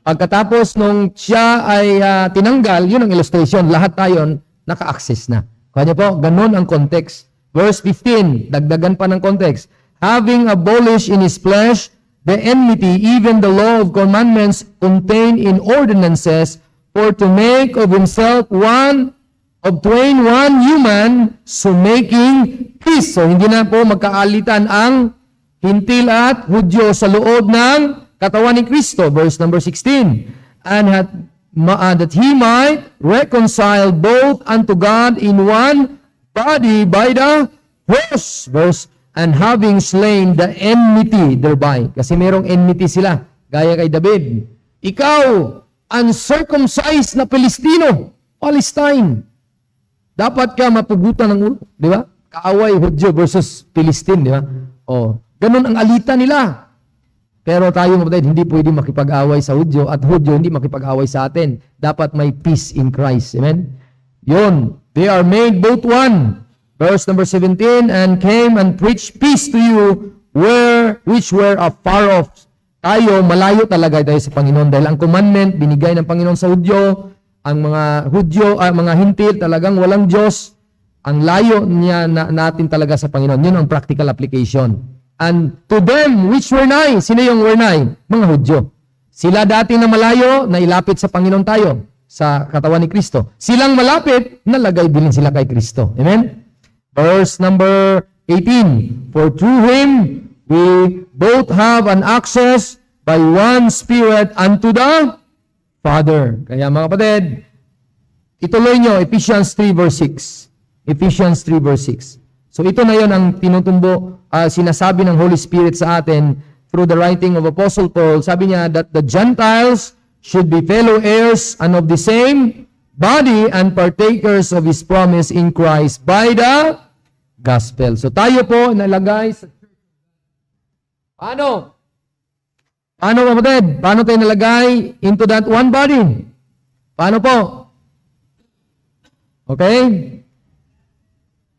Pagkatapos nung siya ay tinanggal, yun ang illustration, lahat tayo naka-access na. Kaya po, ganun ang context. Verse 15, dagdagan pa ng context. Having abolished in his flesh the enmity, even the law of commandments contained in ordinances, for to make of himself one human, so making peace. So, hindi na po magkaalitan ang Hintil at Hudyo sa loob ng katawan ni Kristo. Verse number 16. And that he might reconcile both unto God in one body by the cross. Verse, and having slain the enmity thereby. Kasi merong enmity sila, gaya kay David. Ikaw, uncircumcised na Palestine. Dapat ka mapugutan ng ulo, di ba? Kaaway Hudyo versus Palestine, di ba? Oh, ganun ang alitan nila. Pero tayo mga kapatid, hindi pwede makipag-away sa Hudyo at Hudyo hindi makipag-away sa atin. Dapat may peace in Christ. Amen? Yun. They are made both one. Verse number 17, and came and preached peace to you which were afar off. Tayo, malayo talaga tayo sa Panginoon dahil ang commandment binigay ng Panginoon sa Hudyo. Ang mga Hudyo, mga Hintil, talagang walang Diyos. Ang layo niya natin talaga sa Panginoon. Yun ang practical application. And to them which were nigh, sino yung were nigh? Mga Hudyo. Sila dati na malayo, nailapit sa Panginoon tayo, sa katawan ni Kristo. Silang malapit, nalagay din sila kay Kristo. Amen? Verse number 18. For through Him, we both have an access by one Spirit unto the Father. Kaya mga kapatid, ituloy nyo, Ephesians 3 verse 6. Ephesians 3 verse 6. So ito na yon ang tinutumbo, sinasabi ng Holy Spirit sa atin through the writing of Apostle Paul. Sabi niya that the Gentiles should be fellow heirs and of the same body and partakers of His promise in Christ by the gospel. So tayo po nalagay sa Paano? Paano kapatid? Paano tayo nalagay into that one body? Paano po? Okay?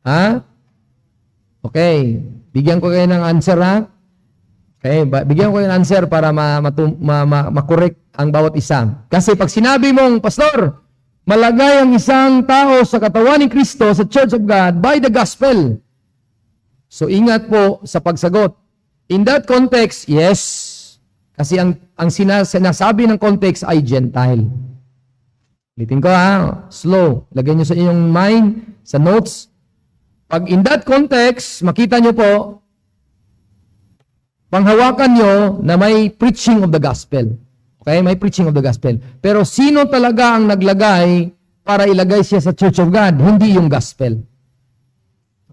Ha? Okay. Bigyan ko kayo ng answer, ha? Okay. Bigyan ko kayo ng answer para makorek ang bawat isa. Kasi pag sinabi mong, Pastor, malagay ang isang tao sa katawan ni Kristo sa Church of God by the gospel. So ingat po sa pagsagot. In that context, yes. Kasi ang sinasabi ng context ay Gentile. Ulitin ko ha, slow. Lagyan nyo sa inyong mind, sa notes. Pag in that context, makita nyo po, panghawakan nyo na may preaching of the gospel. Okay, may preaching of the gospel. Pero sino talaga ang naglagay para ilagay siya sa Church of God? Hindi yung gospel.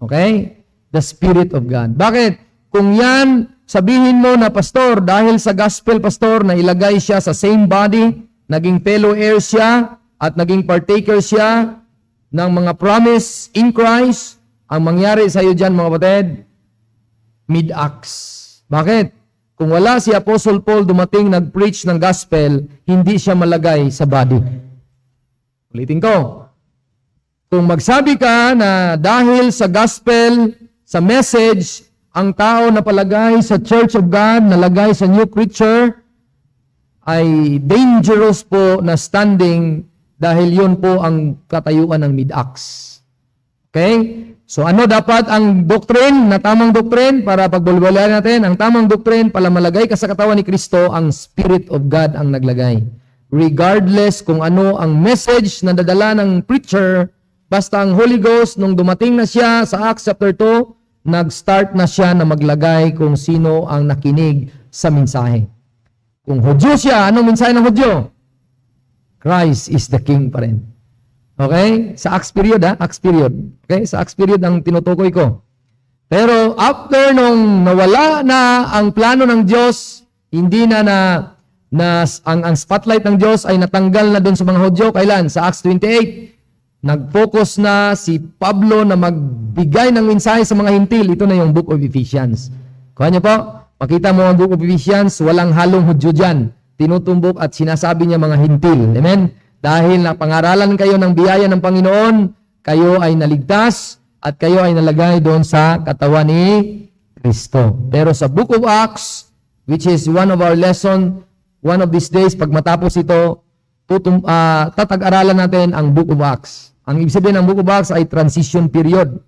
Okay? The Spirit of God. Bakit? Kung yan, sabihin mo na, Pastor, dahil sa gospel, Pastor, na ilagay siya sa same body, naging fellow heir siya, at naging partaker siya ng mga promise in Christ, ang mangyari sa iyo dyan, mga kapatid, mid-acts. Bakit? Kung wala si Apostle Paul dumating nag-preach ng gospel, hindi siya malagay sa body. Ulitin ko. Kung magsabi ka na dahil sa gospel, sa message, ang tao na palagay sa Church of God, nalagay sa new creature, ay dangerous po na standing dahil yun po ang katayuan ng mid-acts. Okay? So ano dapat ang doctrine, na tamang doctrine, para pagbulbulayan natin, ang tamang doctrine, pala malagay ka sa katawan ni Kristo, ang Spirit of God ang naglagay. Regardless kung ano ang message na dadala ng preacher, basta ang Holy Ghost, nung dumating na siya sa Acts chapter 2, nag-start na siya na maglagay kung sino ang nakinig sa mensahe. Kung Hudyo siya, anong mensahe ng Hudyo? Christ is the King pa rin. Okay? Sa Acts period, ha? Acts period. Okay? Sa Acts period ang tinutukoy ko. Pero after nung nawala na ang plano ng Diyos, hindi na ang spotlight ng Diyos ay natanggal na doon sa mga Hudyo. Kailan? Sa Acts 28. nag-focus na si Pablo na magbigay ng mensahe sa mga hintil. Ito na yung Book of Ephesians. Kuha niyo po, makita mo ang Book of Ephesians, walang halong Hudyo dyan. Tinutumbok at sinasabi niya mga hintil. Amen? Dahil napangaralan kayo ng biyaya ng Panginoon, kayo ay naligtas at kayo ay nalagay doon sa katawan ni Kristo. Pero sa Book of Acts, which is one of our lesson, one of these days, pag matapos ito, tatag-aralan natin ang Book of Acts. Ang ibig sabihin ng Book of Acts ay transition period.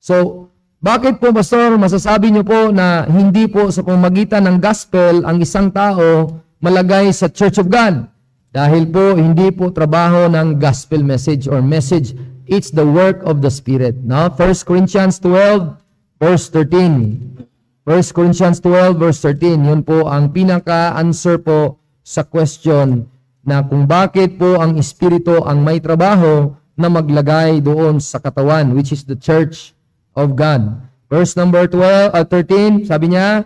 So, bakit po, Pastor, masasabi niyo po na hindi po sa pamamagitan ng gospel ang isang tao malagay sa Church of God? Dahil po, hindi po trabaho ng gospel message or message. It's the work of the Spirit. No? 1 Corinthians 12, verse 13. 1 Corinthians 12, verse 13. Yun po ang pinaka-answer po sa question na kung bakit po ang Espiritu ang may trabaho na maglagay doon sa katawan, which is the Church of God. Verse number 13, sabi niya,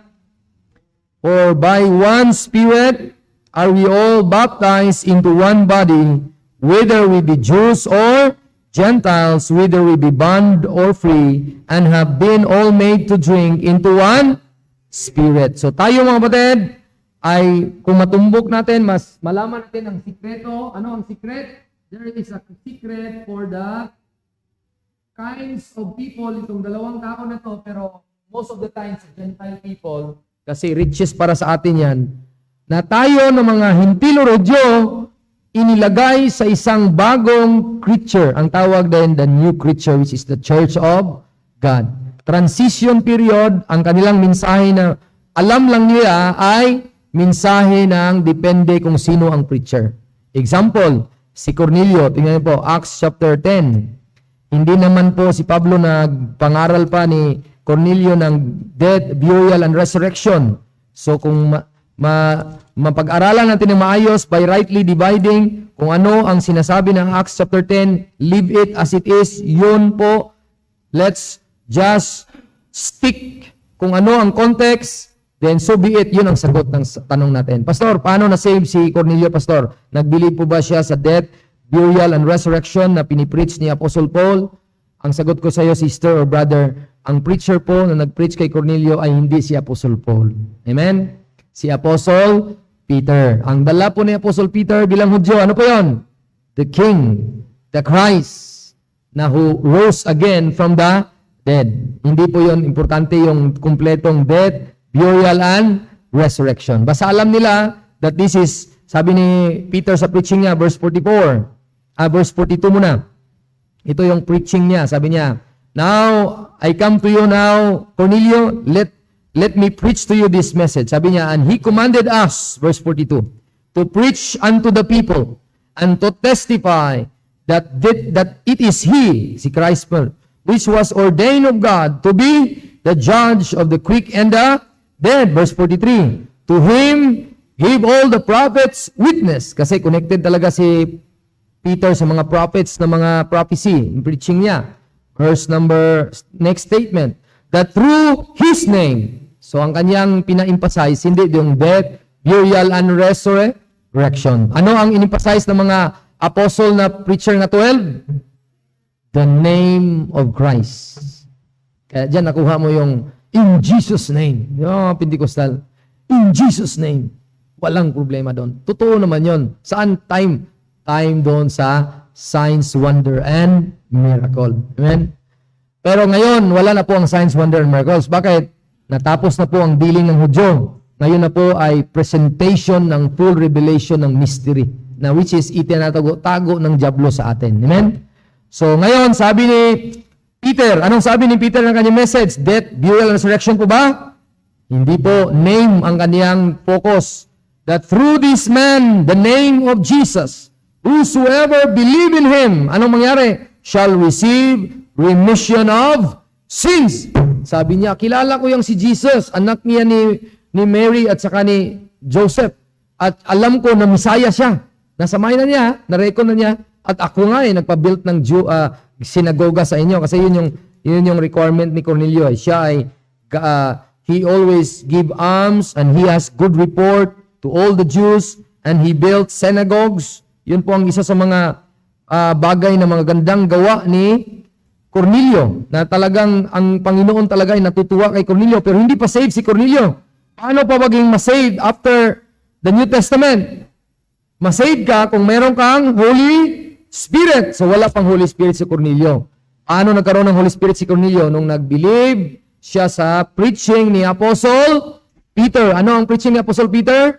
for by one Spirit are we all baptized into one body, whether we be Jews or Gentiles, whether we be bond or free, and have been all made to drink into one Spirit. So tayo mga kapatid, ay kung matumbok natin, mas malaman natin ang sikreto. Ano ang secret? There is a secret for the kinds of people, itong dalawang tao na to, pero most of the times, Gentile people, kasi riches para sa atin yan, na tayo ng mga hintilo rodyo, inilagay sa isang bagong creature. Ang tawag din, the new creature, which is the Church of God. Transition period, ang kanilang mensahe na alam lang nila ay mensahe ng depende kung sino ang preacher. Example, si Cornelio, tingnan niyo po, Acts chapter 10. Hindi naman po si Pablo nagpangaral pa ni Cornelio ng death, burial, and resurrection. So kung mapag-aralan natin ng maayos by rightly dividing kung ano ang sinasabi ng Acts chapter 10, leave it as it is, yun po. Let's just stick kung ano ang context, then so be it. Yun ang sagot ng tanong natin. Pastor, paano na-save si Cornelio, Pastor? Nag-believe po ba siya sa death, burial, and resurrection na pinipreach ni Apostle Paul? Ang sagot ko sa iyo, sister or brother, ang preacher po na nag-preach kay Cornelio ay hindi si Apostle Paul. Amen? Si Apostle Peter. Ang dala po ni Apostle Peter bilang Hudyo, ano po yun? The King, the Christ, na who rose again from the dead. Hindi po yun importante yung kumpletong death, burial, and resurrection. Basta alam nila that this is, sabi ni Peter sa preaching niya, verse 44, verse 42 muna. Ito yung preaching niya. Sabi niya, now, I come to you now, Cornelio, let me preach to you this message. Sabi niya, and he commanded us, verse 42, to preach unto the people and to testify that it is he, si Christ, which was ordained of God to be the judge of the quick and the dead. Verse 43, to him give all the prophets witness. Kasi connected talaga si Peter sa mga prophets na mga prophecy, preaching niya. Next statement, that through his name, so ang kanyang pina-emphasize, hindi yung death, burial, and resurrection. Ano ang in-emphasize ng mga apostle na preacher na 12? The name of Christ. Kaya dyan nakuha mo yung in Jesus' name. Yung Pentecostal. In Jesus' name. Walang problema doon. Totoo naman yon. Saan time? Time doon sa signs, wonder, and miracle. Amen? Pero ngayon, wala na po ang signs, wonder, and miracles. Bakit? Natapos na po ang dealing ng Hudyo. Ngayon na po ay presentation ng full revelation ng mystery na which is itinatago-tago ng diablo sa atin. Amen? So ngayon, sabi ni Peter, anong sabi ni Peter ng kanyang message? Death, burial, and resurrection po ba? Hindi po. Name ang kanyang focus. That through this man, the name of Jesus, whosoever believe in him, anong mangyari? Shall receive remission of sins. Sabi niya, kilala ko yung si Jesus, anak niya ni Mary at saka ni Joseph. At alam ko na Messiah siya. Nasamay na niya, na-reckon na niya. At ako nga nagpa-build ng sinagoga sa inyo. Kasi yun yung requirement ni Cornelio. Siya ay, he always give alms and he has good report to all the Jews and he built synagogues. Yun po ang isa sa mga bagay na mga gandang gawa ni Cornelio, na talagang ang Panginoon talaga ay natutuwa kay Cornelio, pero hindi pa saved si Cornelio. Paano pa maging masaved after the New Testament? Masaved ka kung meron kang Holy Spirit. So wala pang Holy Spirit si Cornelio. Paano nagkaroon ng Holy Spirit si Cornelio? Nung nag-believe siya sa preaching ni Apostle Peter. Ano ang preaching ni Apostle Peter?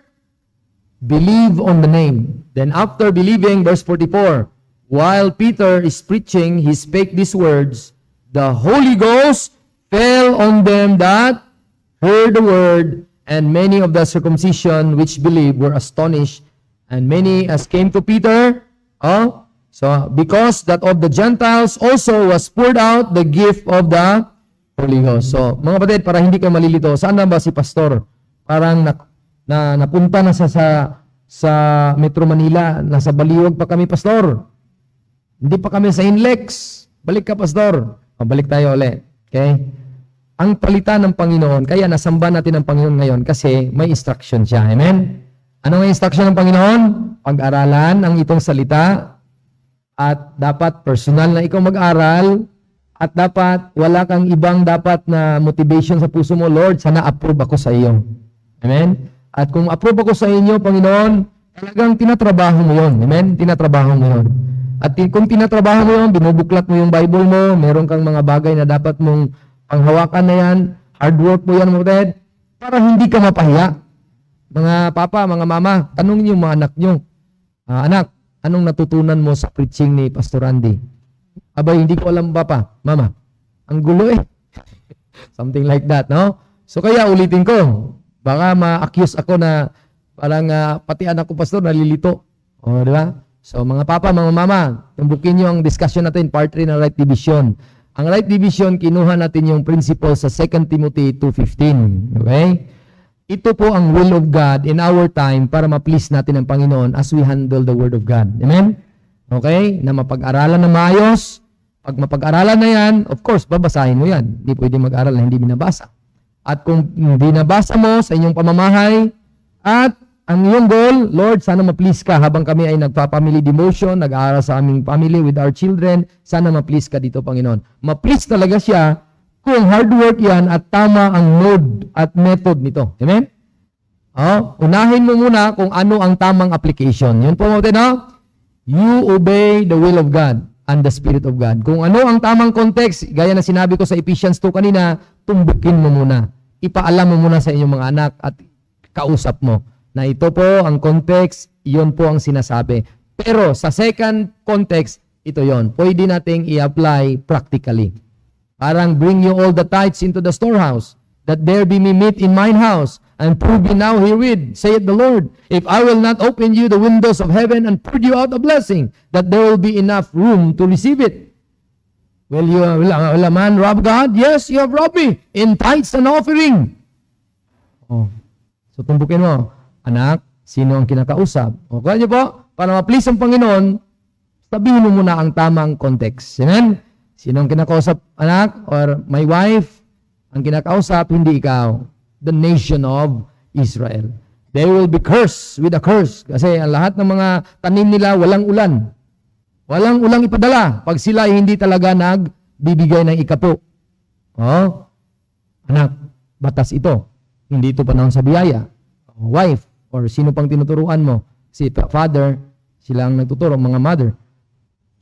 Believe on the name. Then after believing, verse 44, while Peter is preaching, he spake these words, the Holy Ghost fell on them that heard the word, and many of the circumcision which believed were astonished, and many as came to Peter, so because that of the Gentiles also was poured out the gift of the Holy Ghost. So, mga kapatid, para hindi kayo malilito, saan na ba si pastor? Parang napunta na sa Metro Manila, nasa Baliwag pa kami, pastor. Hindi pa kami sa Inlex. Balik ka, pastor. Balik tayo ulit. Okay? Ang palitan ng Panginoon, kaya nasamba natin ang Panginoon ngayon kasi may instruction siya. Amen? Ano ang instruction ng Panginoon? Pag-aralan ang itong salita, at dapat personal na ikaw mag-aral, at dapat wala kang ibang dapat na motivation sa puso mo, Lord, sana approve ako sa iyo. Amen? At kung approve ako sa inyo, Panginoon, talagang tinatrabaho mo yun. Amen? Tinatrabaho mo yun. At kung tinatrabaho mo yun, binubuklat mo yung Bible mo, meron kang mga bagay na dapat mong panghawakan na yan, hard work mo yan, mga para hindi ka mapahiya. Mga papa, mga mama, tanongin yung mga anak nyo, anak, anong natutunan mo sa preaching ni Pastor Randy? Abay, hindi ko alam papa, mama. Ang gulo eh. Something like that, no? So kaya ulitin ko, baka ma-accuse ako na parang pati anak ko, pastor, nalilito. O, di ba? So mga papa, mga mama, tumbukin nyo ang discussion natin, part 3 ng right division. Ang right division, kinuha natin yung principle sa 2 Timothy 2:15. Okay? Ito po ang will of God in our time para ma-please natin ang Panginoon as we handle the Word of God. Amen? Okay? Na mapag-aralan na maayos. Pag mapag-aralan na yan, of course, babasahin mo yan. Hindi pwede mag-aral na hindi binabasa. At kung binabasa mo sa inyong pamamahay, at ang iyong goal, Lord, sana ma-please ka habang kami ay nagpa-family devotion, nag-aaral sa aming family with our children, sana ma-please ka dito, Panginoon. Ma-please talaga siya kung hard work yan at tama ang mode at method nito. Amen? Unahin mo muna kung ano ang tamang application. Yun po natin, you obey the will of God and the Spirit of God. Kung ano ang tamang context, gaya na sinabi ko sa Ephesians 2 kanina, tumbukin mo muna. Ipaalam mo muna sa inyong mga anak at kausap mo na ito po ang context, yun po ang sinasabi. Pero sa second context, ito yon. Pwede nating i-apply practically. Parang bring you all the tithes into the storehouse, that there be meat in mine house, and prove you now herewith, saith the Lord, if I will not open you the windows of heaven and pour you out a blessing, that there will be enough room to receive it. Will a man rob God? Yes, you have robbed me in tithes and offering. So tumbukin mo, anak, sino ang kinakausap? Kaya niyo po, para ma-please ang Panginoon, sabihin mo muna ang tamang context. Amen? Sino ang kinakausap, anak, or my wife? Ang kinakausap, hindi ikaw. The nation of Israel. They will be cursed with a curse. Kasi ang lahat ng mga tanim nila, walang ulan. Walang ulang ipadala pag sila ay hindi talaga nagbibigay ng ikapo. Anak, batas ito. Hindi ito panahon sa biyaya. Wife, or sino pang tinuturuan mo? Si father, sila ang nagtuturo, mga mother.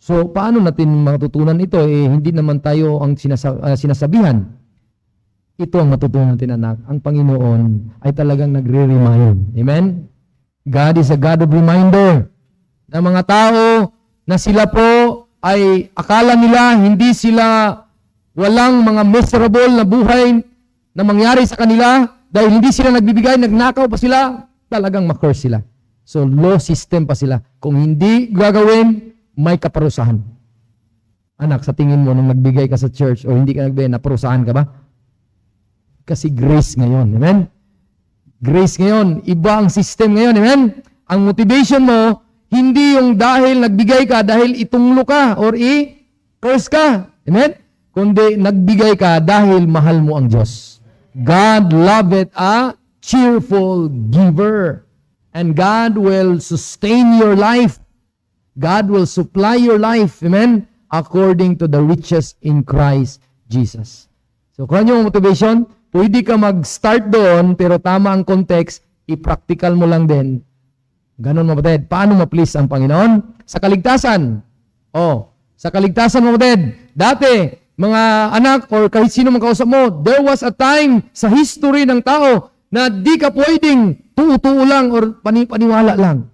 So, paano natin matutunan ito? Hindi naman tayo ang sinasabihan. Ito ang matutunan natin, anak. Ang Panginoon ay talagang nagre-remind. Amen? God is a God of reminder. Na mga tao na sila po ay akala nila hindi sila walang mga miserable na buhay na mangyari sa kanila dahil hindi sila nagbibigay, nagnakaw pa sila, talagang ma-curse sila. So, law system pa sila. Kung hindi gagawin, may kaparusahan. Anak, sa tingin mo, nung nagbigay ka sa church o hindi ka nagbigay, naparusahan ka ba? Kasi grace ngayon. Amen? Grace ngayon. Iba ang system ngayon. Amen? Ang motivation mo, hindi yung dahil nagbigay ka, dahil itunglo ka or i-curse ka. Amen? Kundi nagbigay ka dahil mahal mo ang Diyos. God loveth a cheerful giver. And God will sustain your life. God will supply your life, amen, according to the riches in Christ Jesus. So kung ano yung motivation, pwede ka mag-start doon, pero tama ang context, i-practical mo lang din. Ganon mapatid. Paano ma-please ang Panginoon? Sa kaligtasan. Sa kaligtasan mapatid. Dati, mga anak or kahit sino makausap mo, there was a time sa history ng tao na di ka pwedeng tuo lang or paniwala lang.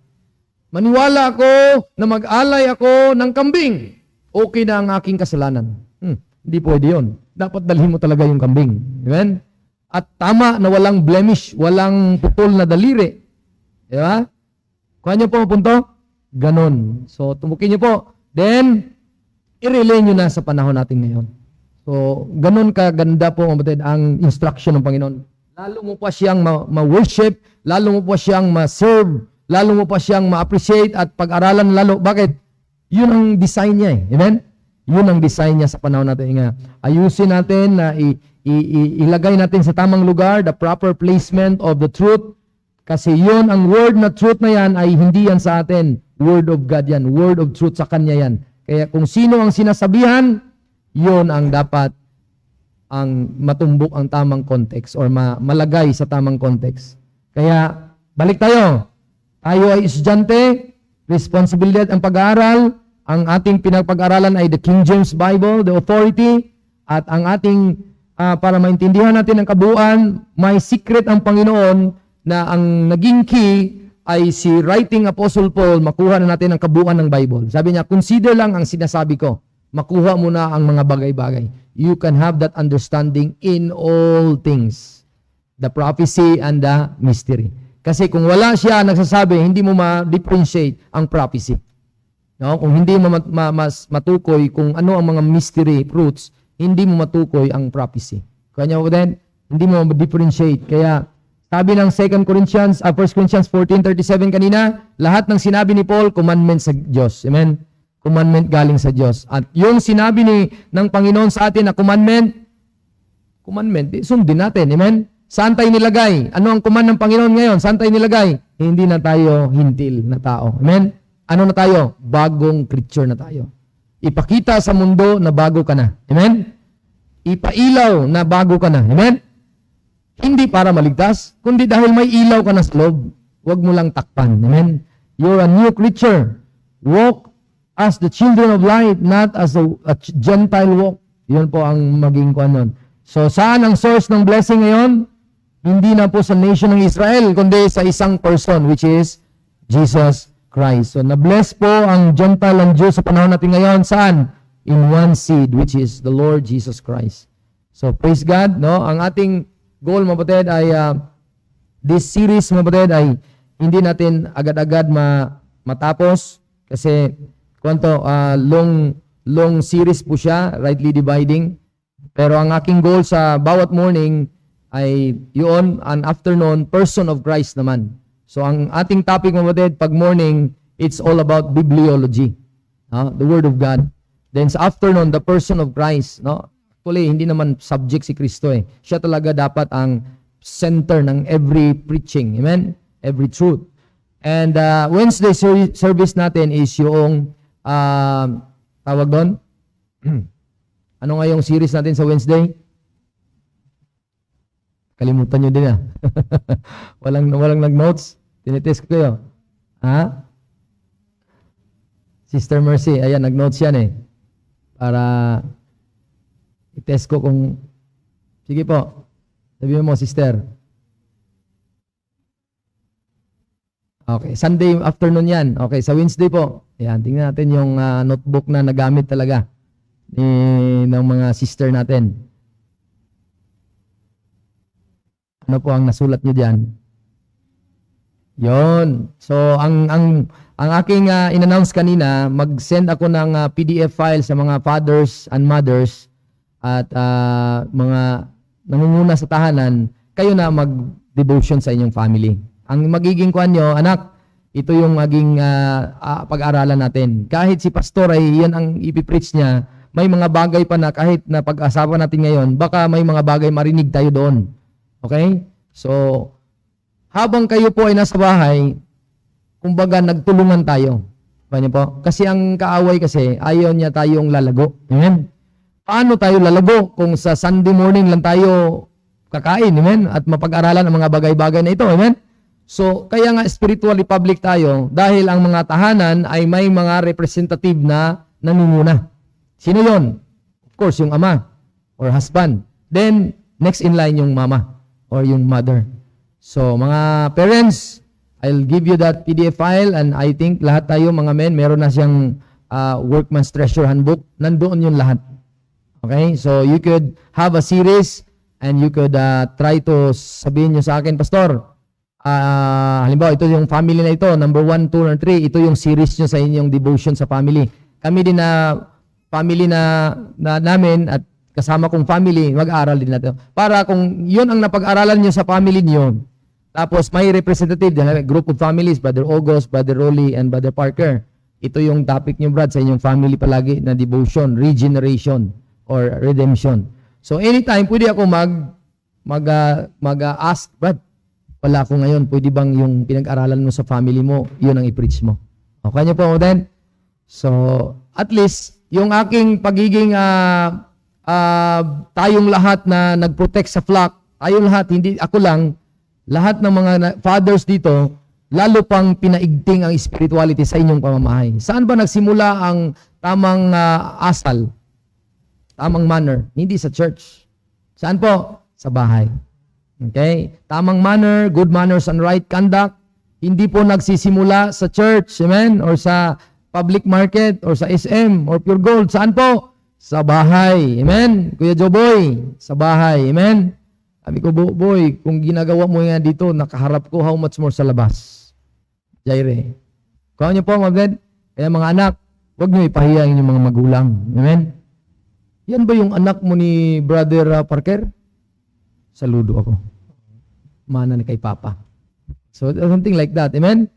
Maniwala ako na mag-alay ako ng kambing. Okay na ang aking kasalanan. Hindi pwede yun. Dapat dalhin mo talaga yung kambing. Amen? At tama na walang blemish, walang putol na daliri. Di ba? Kuha niyo po punto? Ganon. So, tumukin niyo po. Then, i-relay nyo na sa panahon natin ngayon. So, ganon kaganda po, mabatid, ang instruction ng Panginoon. Lalo mo pa siyang ma-worship, lalo mo pa siyang ma-serve, lalo mo pa siyang ma-appreciate at pag-aralan lalo. Bakit? Yun ang design niya eh. Amen? Yun ang design niya sa panahon natin. Nga, ayusin natin na ilagay natin sa tamang lugar, the proper placement of the truth. Kasi yun, ang word na truth na yan ay hindi yan sa atin. Word of God yan. Word of truth sa Kanya yan. Kaya kung sino ang sinasabihan, yun ang dapat ang matumbok ang tamang context or malagay sa tamang context. Kaya, balik tayo. Tayo ay estudyante, responsibilidad ang pag-aaral. Ang ating pinagpag-aralan ay the King James Bible, the authority. At ang ating, para maintindihan natin ang kabuuan, may secret ang Panginoon na ang naging key ay si writing Apostle Paul, makuha na natin ang kabuuan ng Bible. Sabi niya, consider lang ang sinasabi ko. Makuha mo na ang mga bagay-bagay. You can have that understanding in all things. The prophecy and the mystery. Kasi kung wala siya nagsasabi, hindi mo ma-differentiate ang prophecy. No? Kung hindi mo matukoy kung ano ang mga mystery fruits, hindi mo matukoy ang prophecy. Kanya ko din, hindi mo ma-differentiate. Kaya sabi ng 1 Corinthians 14:37 kanina, lahat ng sinabi ni Paul, commandment sa Diyos. Amen? Commandment galing sa Diyos. At yung sinabi ng Panginoon sa atin na commandment, sundin natin. Amen? Saan tayo nilagay? Ano ang command ng Panginoon ngayon? Saan tayo nilagay? Hindi na tayo hintil na tao. Amen? Ano na tayo? Bagong creature na tayo. Ipakita sa mundo na bago ka na. Amen? Ipailaw na bago ka na. Amen? Hindi para maligtas, kundi dahil may ilaw ka na sa loob. Huwag mo lang takpan. Amen? You're a new creature. Walk as the children of light, not as a Gentile walk. Yun po ang maging kuan nun. So, saan ang source ng blessing ngayon? Hindi na po sa nation ng Israel, kundi sa isang person, which is Jesus Christ. So, na-bless po ang Gentile and Jew sa panahon natin ngayon. Saan? In one seed, which is the Lord Jesus Christ. So, praise God. No? Ang ating goal, mabatid, ay this series, mabatid, ay hindi natin agad-agad matapos kasi long series po siya, rightly dividing. Pero ang aking goal sa bawat morning ay yun, an afternoon, person of Christ naman. So ang ating topic, mabatid, pag morning, it's all about bibliology, the Word of God. Then sa afternoon, the person of Christ. No? Actually, hindi naman subject si Kristo eh. Siya talaga dapat ang center ng every preaching. Amen? Every truth. And Wednesday service natin is yung tawag doon? Ano nga yung series natin sa Wednesday? Kalimutan nyo din ah. walang nag-notes? Tinitest ko kayo. Ha? Sister Mercy, ayan, nag-notes yan eh. Para i-test ko kung... Sige po. Sabihin mo, sister. Okay, Sunday afternoon yan. Okay, sa Wednesday po. Ayan, tingnan natin yung notebook na nagamit talaga ng mga sister natin. Ano po ang nasulat nyo diyan? Yon. So, ang aking in-announce kanina, mag-send ako ng PDF file sa mga fathers and mothers at mga nangunguna sa tahanan, kayo na mag-devotion sa inyong family. Ang magiging kuan nyo, anak, ito yung maging pag-aralan natin. Kahit si pastor ay yan ang ipipreach niya, may mga bagay pa na kahit na pag-asapan natin ngayon, baka may mga bagay marinig tayo doon. Okay? So, habang kayo po ay nasa bahay, kumbaga nagtulungan tayo. Niyo po? Kasi ang kaaway kasi, ayaw niya tayong lalago. Amen? Paano tayo lalago kung sa Sunday morning lang tayo kakain, amen? At mapag-aralan ang mga bagay-bagay na ito, amen? So, kaya nga spiritually public tayo dahil ang mga tahanan ay may mga representative na namimuna. Sino yon? Of course, yung ama or husband. Then, next in line yung mama or yung mother. So, mga parents, I'll give you that PDF file and I think lahat tayo mga men, meron na siyang Workman's Treasure Handbook. Nandoon yung lahat. Okay? So, you could have a series and you could try to sabihin nyo sa akin, Pastor, halimbawa, ito yung family na ito, number 1, 2, or 3, ito yung series nyo sa inyong devotion sa family. Kami din na family na namin at kasama kong family, mag-aaral din natin. Para kung yun ang napag-aralan nyo sa family nyo, tapos may representative, group of families, Brother August, Brother Rolly, and Brother Parker. Ito yung topic nyo, Brad, sa inyong family palagi na devotion, regeneration, or redemption. So anytime, pwede ako mag-ask, Brad, wala ako ngayon, pwede bang yung pinag-aralan mo sa family mo, yun ang i-preach mo. Okay niyo po, then? So, at least, yung aking pagiging tayong lahat na nag-protect sa flock, tayong lahat, hindi ako lang, lahat ng mga fathers dito, lalo pang pinaigting ang spirituality sa inyong pamamahay. Saan ba nagsimula ang tamang asal? Tamang manner? Hindi sa church. Saan po? Sa bahay. Okay? Tamang manner, good manners and right conduct, hindi po nagsisimula sa church, amen? Or sa public market, or sa SM, or Pure Gold. Saan po? Sa bahay. Amen? Kuya Joboy, sa bahay. Amen? Sabi ko, boy, kung ginagawa mo yan dito, nakaharap ko, how much more sa labas? Jaire. Kaya niyo po, mga kaya mga anak, huwag niyo ipahiya ang inyong mga magulang. Amen? Yan ba yung anak mo ni Brother Parker? Saludo ako. Mana na kay Papa. So, something like that. Amen?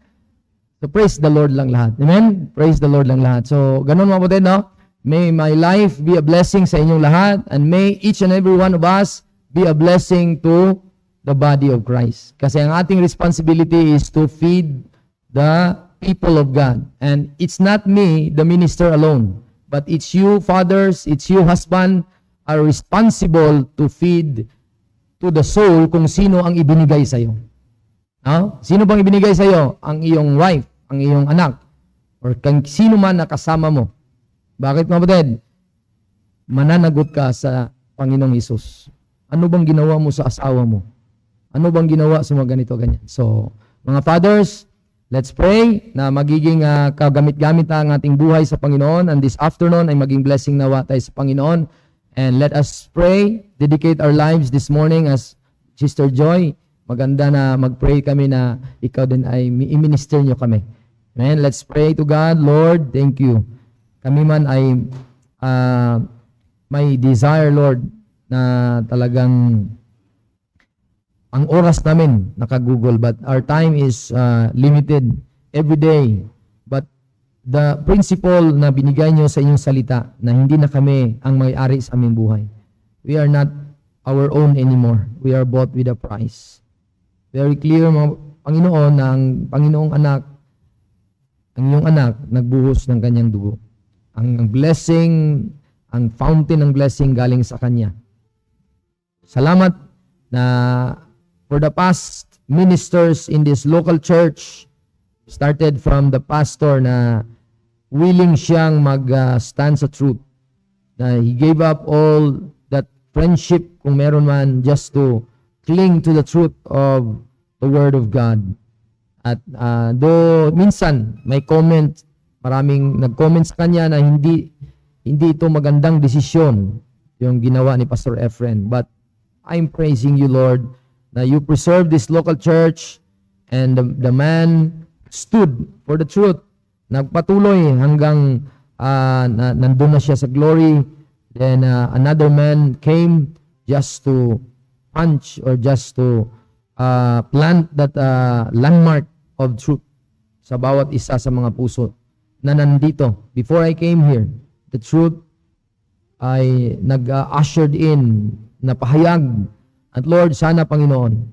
So, praise the Lord lang lahat. Amen? Praise the Lord lang lahat. So, ganun mga kapatid, no? May my life be a blessing sa inyong lahat, and may each and every one of us be a blessing to the body of Christ. Kasi ang ating responsibility is to feed the people of God. And it's not me, the minister alone, but it's you, fathers, it's you, husband, are responsible to feed to the soul kung sino ang ibinigay sa iyo. No? Sino bang ibinigay sa iyo? Ang iyong wife, ang iyong anak, or kung sino man nakasama mo. Bakit mga kapatid? Mananagot ka sa Panginoong Hesus. Ano bang ginawa mo sa asawa mo? Ano bang ginawa sa mga ganito, ganyan? So, mga fathers, let's pray na magiging kagamit-gamit ang ating buhay sa Panginoon, and this afternoon ay maging blessing nawa tayo sa Panginoon. And let us pray, dedicate our lives this morning as Sister Joy. Maganda na mag-pray kami na ikaw din ay i-minister nyo kami. Amen. Let's pray to God. Lord, thank you. Kami man ay may desire, Lord, na talagang ang oras namin naka-Google, but our time is limited every day. But the principle na binigay nyo sa inyong salita na hindi na kami ang may-ari sa aming buhay. We are not our own anymore. We are bought with a price. Very clear, mga Panginoon, na ang Panginoong anak, ang iyong anak, nagbuhos ng kanyang dugo. Ang blessing, ang fountain ng blessing galing sa kanya. Salamat na for the past ministers in this local church, started from the pastor na willing siyang mag-stand sa truth. Na he gave up all that friendship, kung meron man, just to cling to the truth of the Word of God. At though minsan may comment, maraming nag-comment sa kanya na hindi ito magandang desisyon yung ginawa ni Pastor Efren. But I'm praising you, Lord, na you preserve this local church, and the man stood for the truth. Nagpatuloy hanggang nandun na siya sa glory. Then another man came just to punch or just to plant that landmark of truth sa bawat isa sa mga puso na nandito. Before I came here, the truth ay nag-ushered in, napahayag. At Lord, sana Panginoon,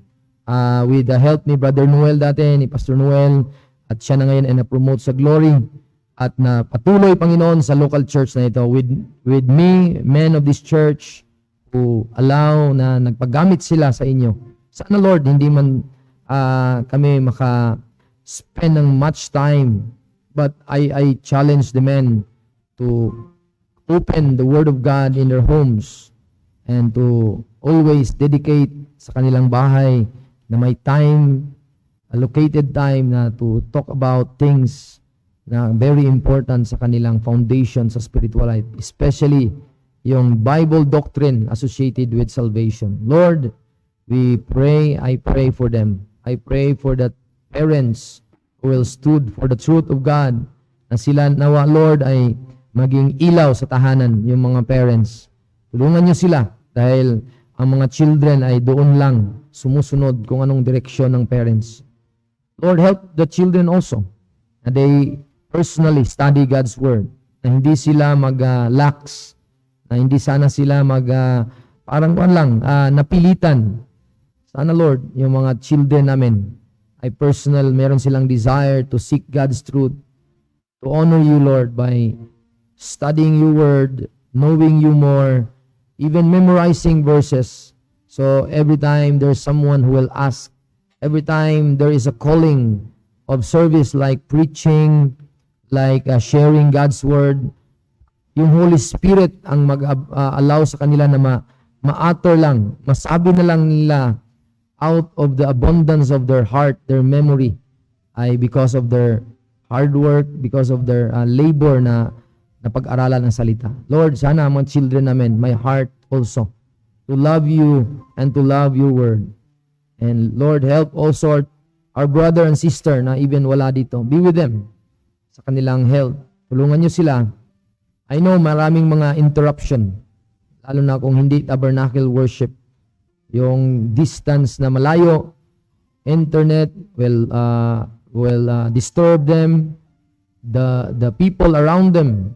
with the help ni Brother Noel dati, ni Pastor Noel, at siya na ngayon ay na-promote sa glory, at na patuloy, Panginoon, sa local church na ito. With me, men of this church, who allow na nagpaggamit sila sa inyo. Sana, Lord, hindi man kami maka-spend ng much time, but I challenge the men to open the Word of God in their homes and to always dedicate sa kanilang bahay na may time, allocated time na to talk about things na very important sa kanilang foundation sa spiritual life, especially yung Bible doctrine associated with salvation. Lord, I pray for them. I pray for the parents who will stood for the truth of God, na sila nawa, Lord, ay maging ilaw sa tahanan, yung mga parents. Tulungan niyo sila dahil ang mga children ay doon lang sumusunod kung anong direksyon ng parents. Lord, help the children also na they personally study God's Word, na hindi sila mag-lax, na hindi sana sila napilitan. Sana, Lord, yung mga children namin ay meron silang desire to seek God's truth, to honor you, Lord, by studying your Word, knowing you more, even memorizing verses. So every time there's someone who will ask, every time there is a calling of service like preaching, like sharing God's Word, yung Holy Spirit ang mag-allow sa kanila na ma-utter lang, masabi na lang nila out of the abundance of their heart, their memory, ay because of their hard work, because of their labor na pag-aralan ng salita. Lord, sana mga children namin, my heart also, to love you and to love your Word. And Lord, help also our brother and sister na even wala dito. Be with them sa kanilang health. Tulungan niyo sila. I know maraming mga interruption, lalo na kung hindi tabernacle worship. Yung distance na malayo, internet will disturb them, the people around them,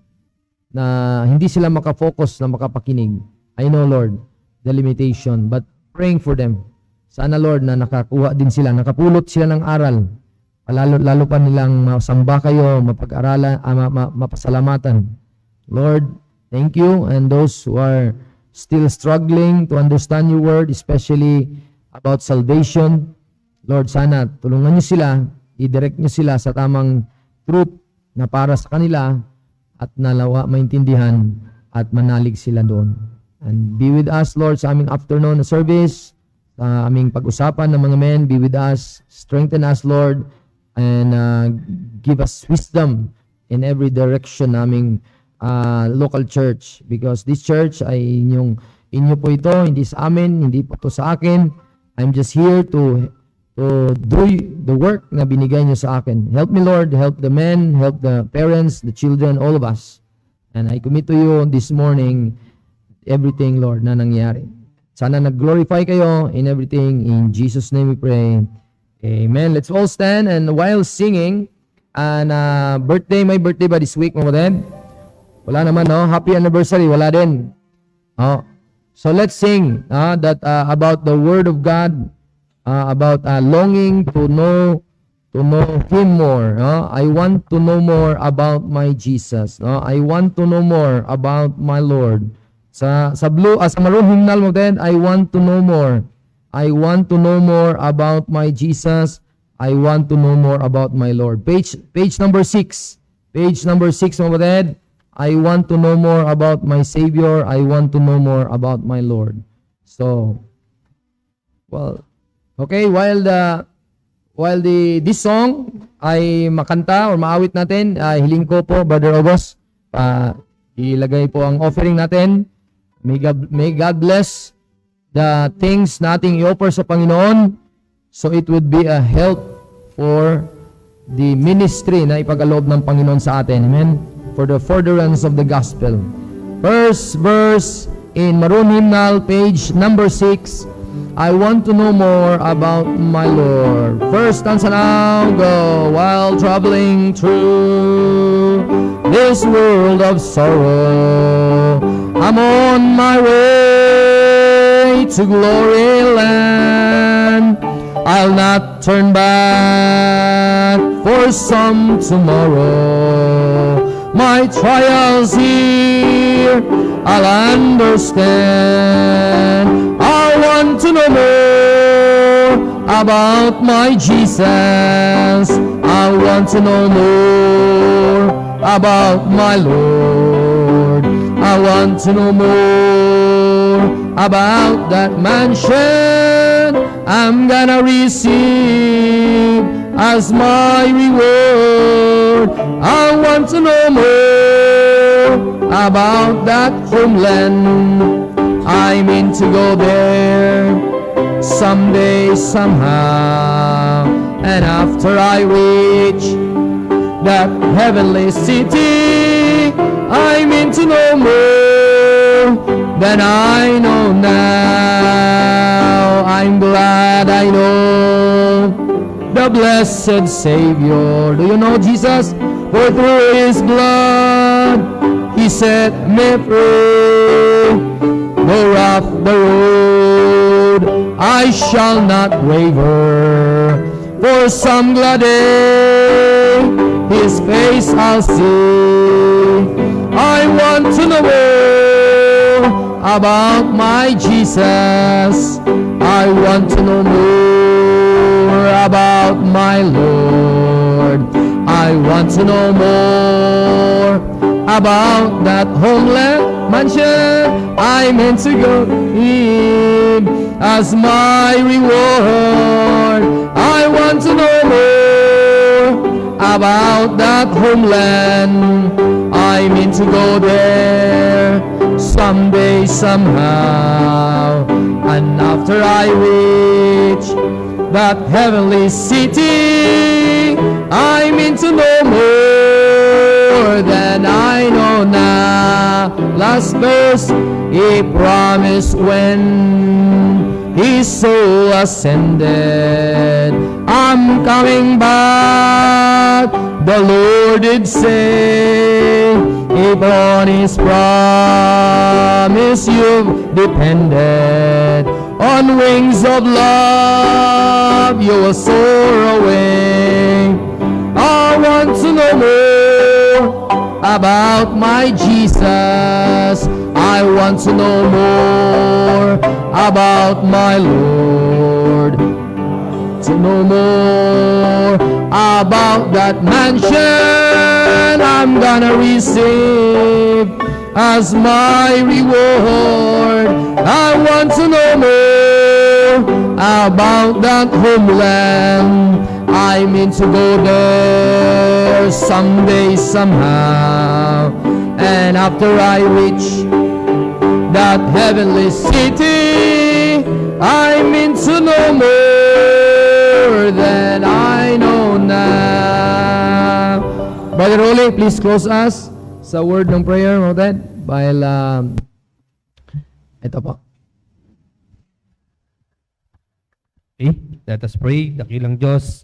na hindi sila makafocus na makapakinig. I know, Lord, the limitation, but praying for them. Sana, Lord, na nakakuha din sila, nakapulot sila ng aral. Lalo pa nilang masamba kayo, mapag-aralan, mapasalamatan. Lord, thank you. And those who are still struggling to understand your word, especially about salvation, Lord, sana tulungan niyo sila, i-direct niyo sila sa tamang truth na para sa kanila at nalawa maintindihan at manalig sila doon. And be with us, Lord, sa aming afternoon service, sa aming pag-usapan ng mga men. Be with us, strengthen us, Lord, and give us wisdom in every direction naming local church, because this church ay inyo po ito, hindi sa amin, hindi po to sa akin. I'm just here to do the work na binigay niyo sa akin. Help me, Lord, help the men, help the parents, the children, all of us. And I commit to you this morning everything, Lord, na nangyari. Sana nag-glorify kayo in everything. In Jesus' name we pray. Amen. Let's all stand, and while singing, and my birthday ba this week, mga kapatid? Wala naman, no? Happy anniversary, wala din. Oh. So let's sing that about the Word of God, about longing to know Him more. I want to know more about my Jesus. I want to know more about my Lord. Sa Maroon hymnal mo din, I want to know more. I want to know more about my Jesus. I want to know more about my Lord. Page number 6. Page number 6, mga kapatid. I want to know more about my Savior. I want to know more about my Lord. So, well, okay, while this song ay makanta or maawit natin, hiling ko po, Brother August, ilagay po ang offering natin. May God bless the things nating i-offer sa Panginoon, so it would be a help for the ministry na ipagkaloob ng Panginoon sa atin. Amen? For the furtherance of the gospel. First verse in Maroon Hymnal, page number 6. I want to know more about my Lord. First stanza now, go. While traveling through this world of sorrow, I'm on my way to glory land. I'll not turn back for some tomorrow. my trials here, I'll understand. I want to know more about my Jesus. I want to know more about my Lord. I want to know more about that mansion I'm gonna receive as my reward. I want to know more about that homeland. I mean to go there someday, somehow. And after I reach that heavenly city, I mean to know more than I know now. I'm glad I know the blessed Savior. Do you know Jesus? For through His blood He set me free. Though rough the road, I shall not waver. For some glad day His face I'll see. I want to know more about my Jesus. I want to know more about my Lord. I want to know more about that homeland mansion I meant to go in as my reward. I want to know more about that homeland. I mean to go there someday, somehow. And after I reach that heavenly city, I mean to know more than I know now. Last verse, He promised when His soul ascended, I'm coming back. The Lord did say, upon His promise you've depended. On wings of love you will soar away. I want to know more about my Jesus. I want to know more about my Lord. To know more about that mansion I'm gonna receive as my reward. I want to know more about that homeland. I mean to go there someday, somehow. And after I reach that heavenly city, I mean to know more than I know now. Brother Rolly, please close us sa word ng prayer, mo dad. Dahil, ito po. Okay, let us pray. Dakilang Diyos,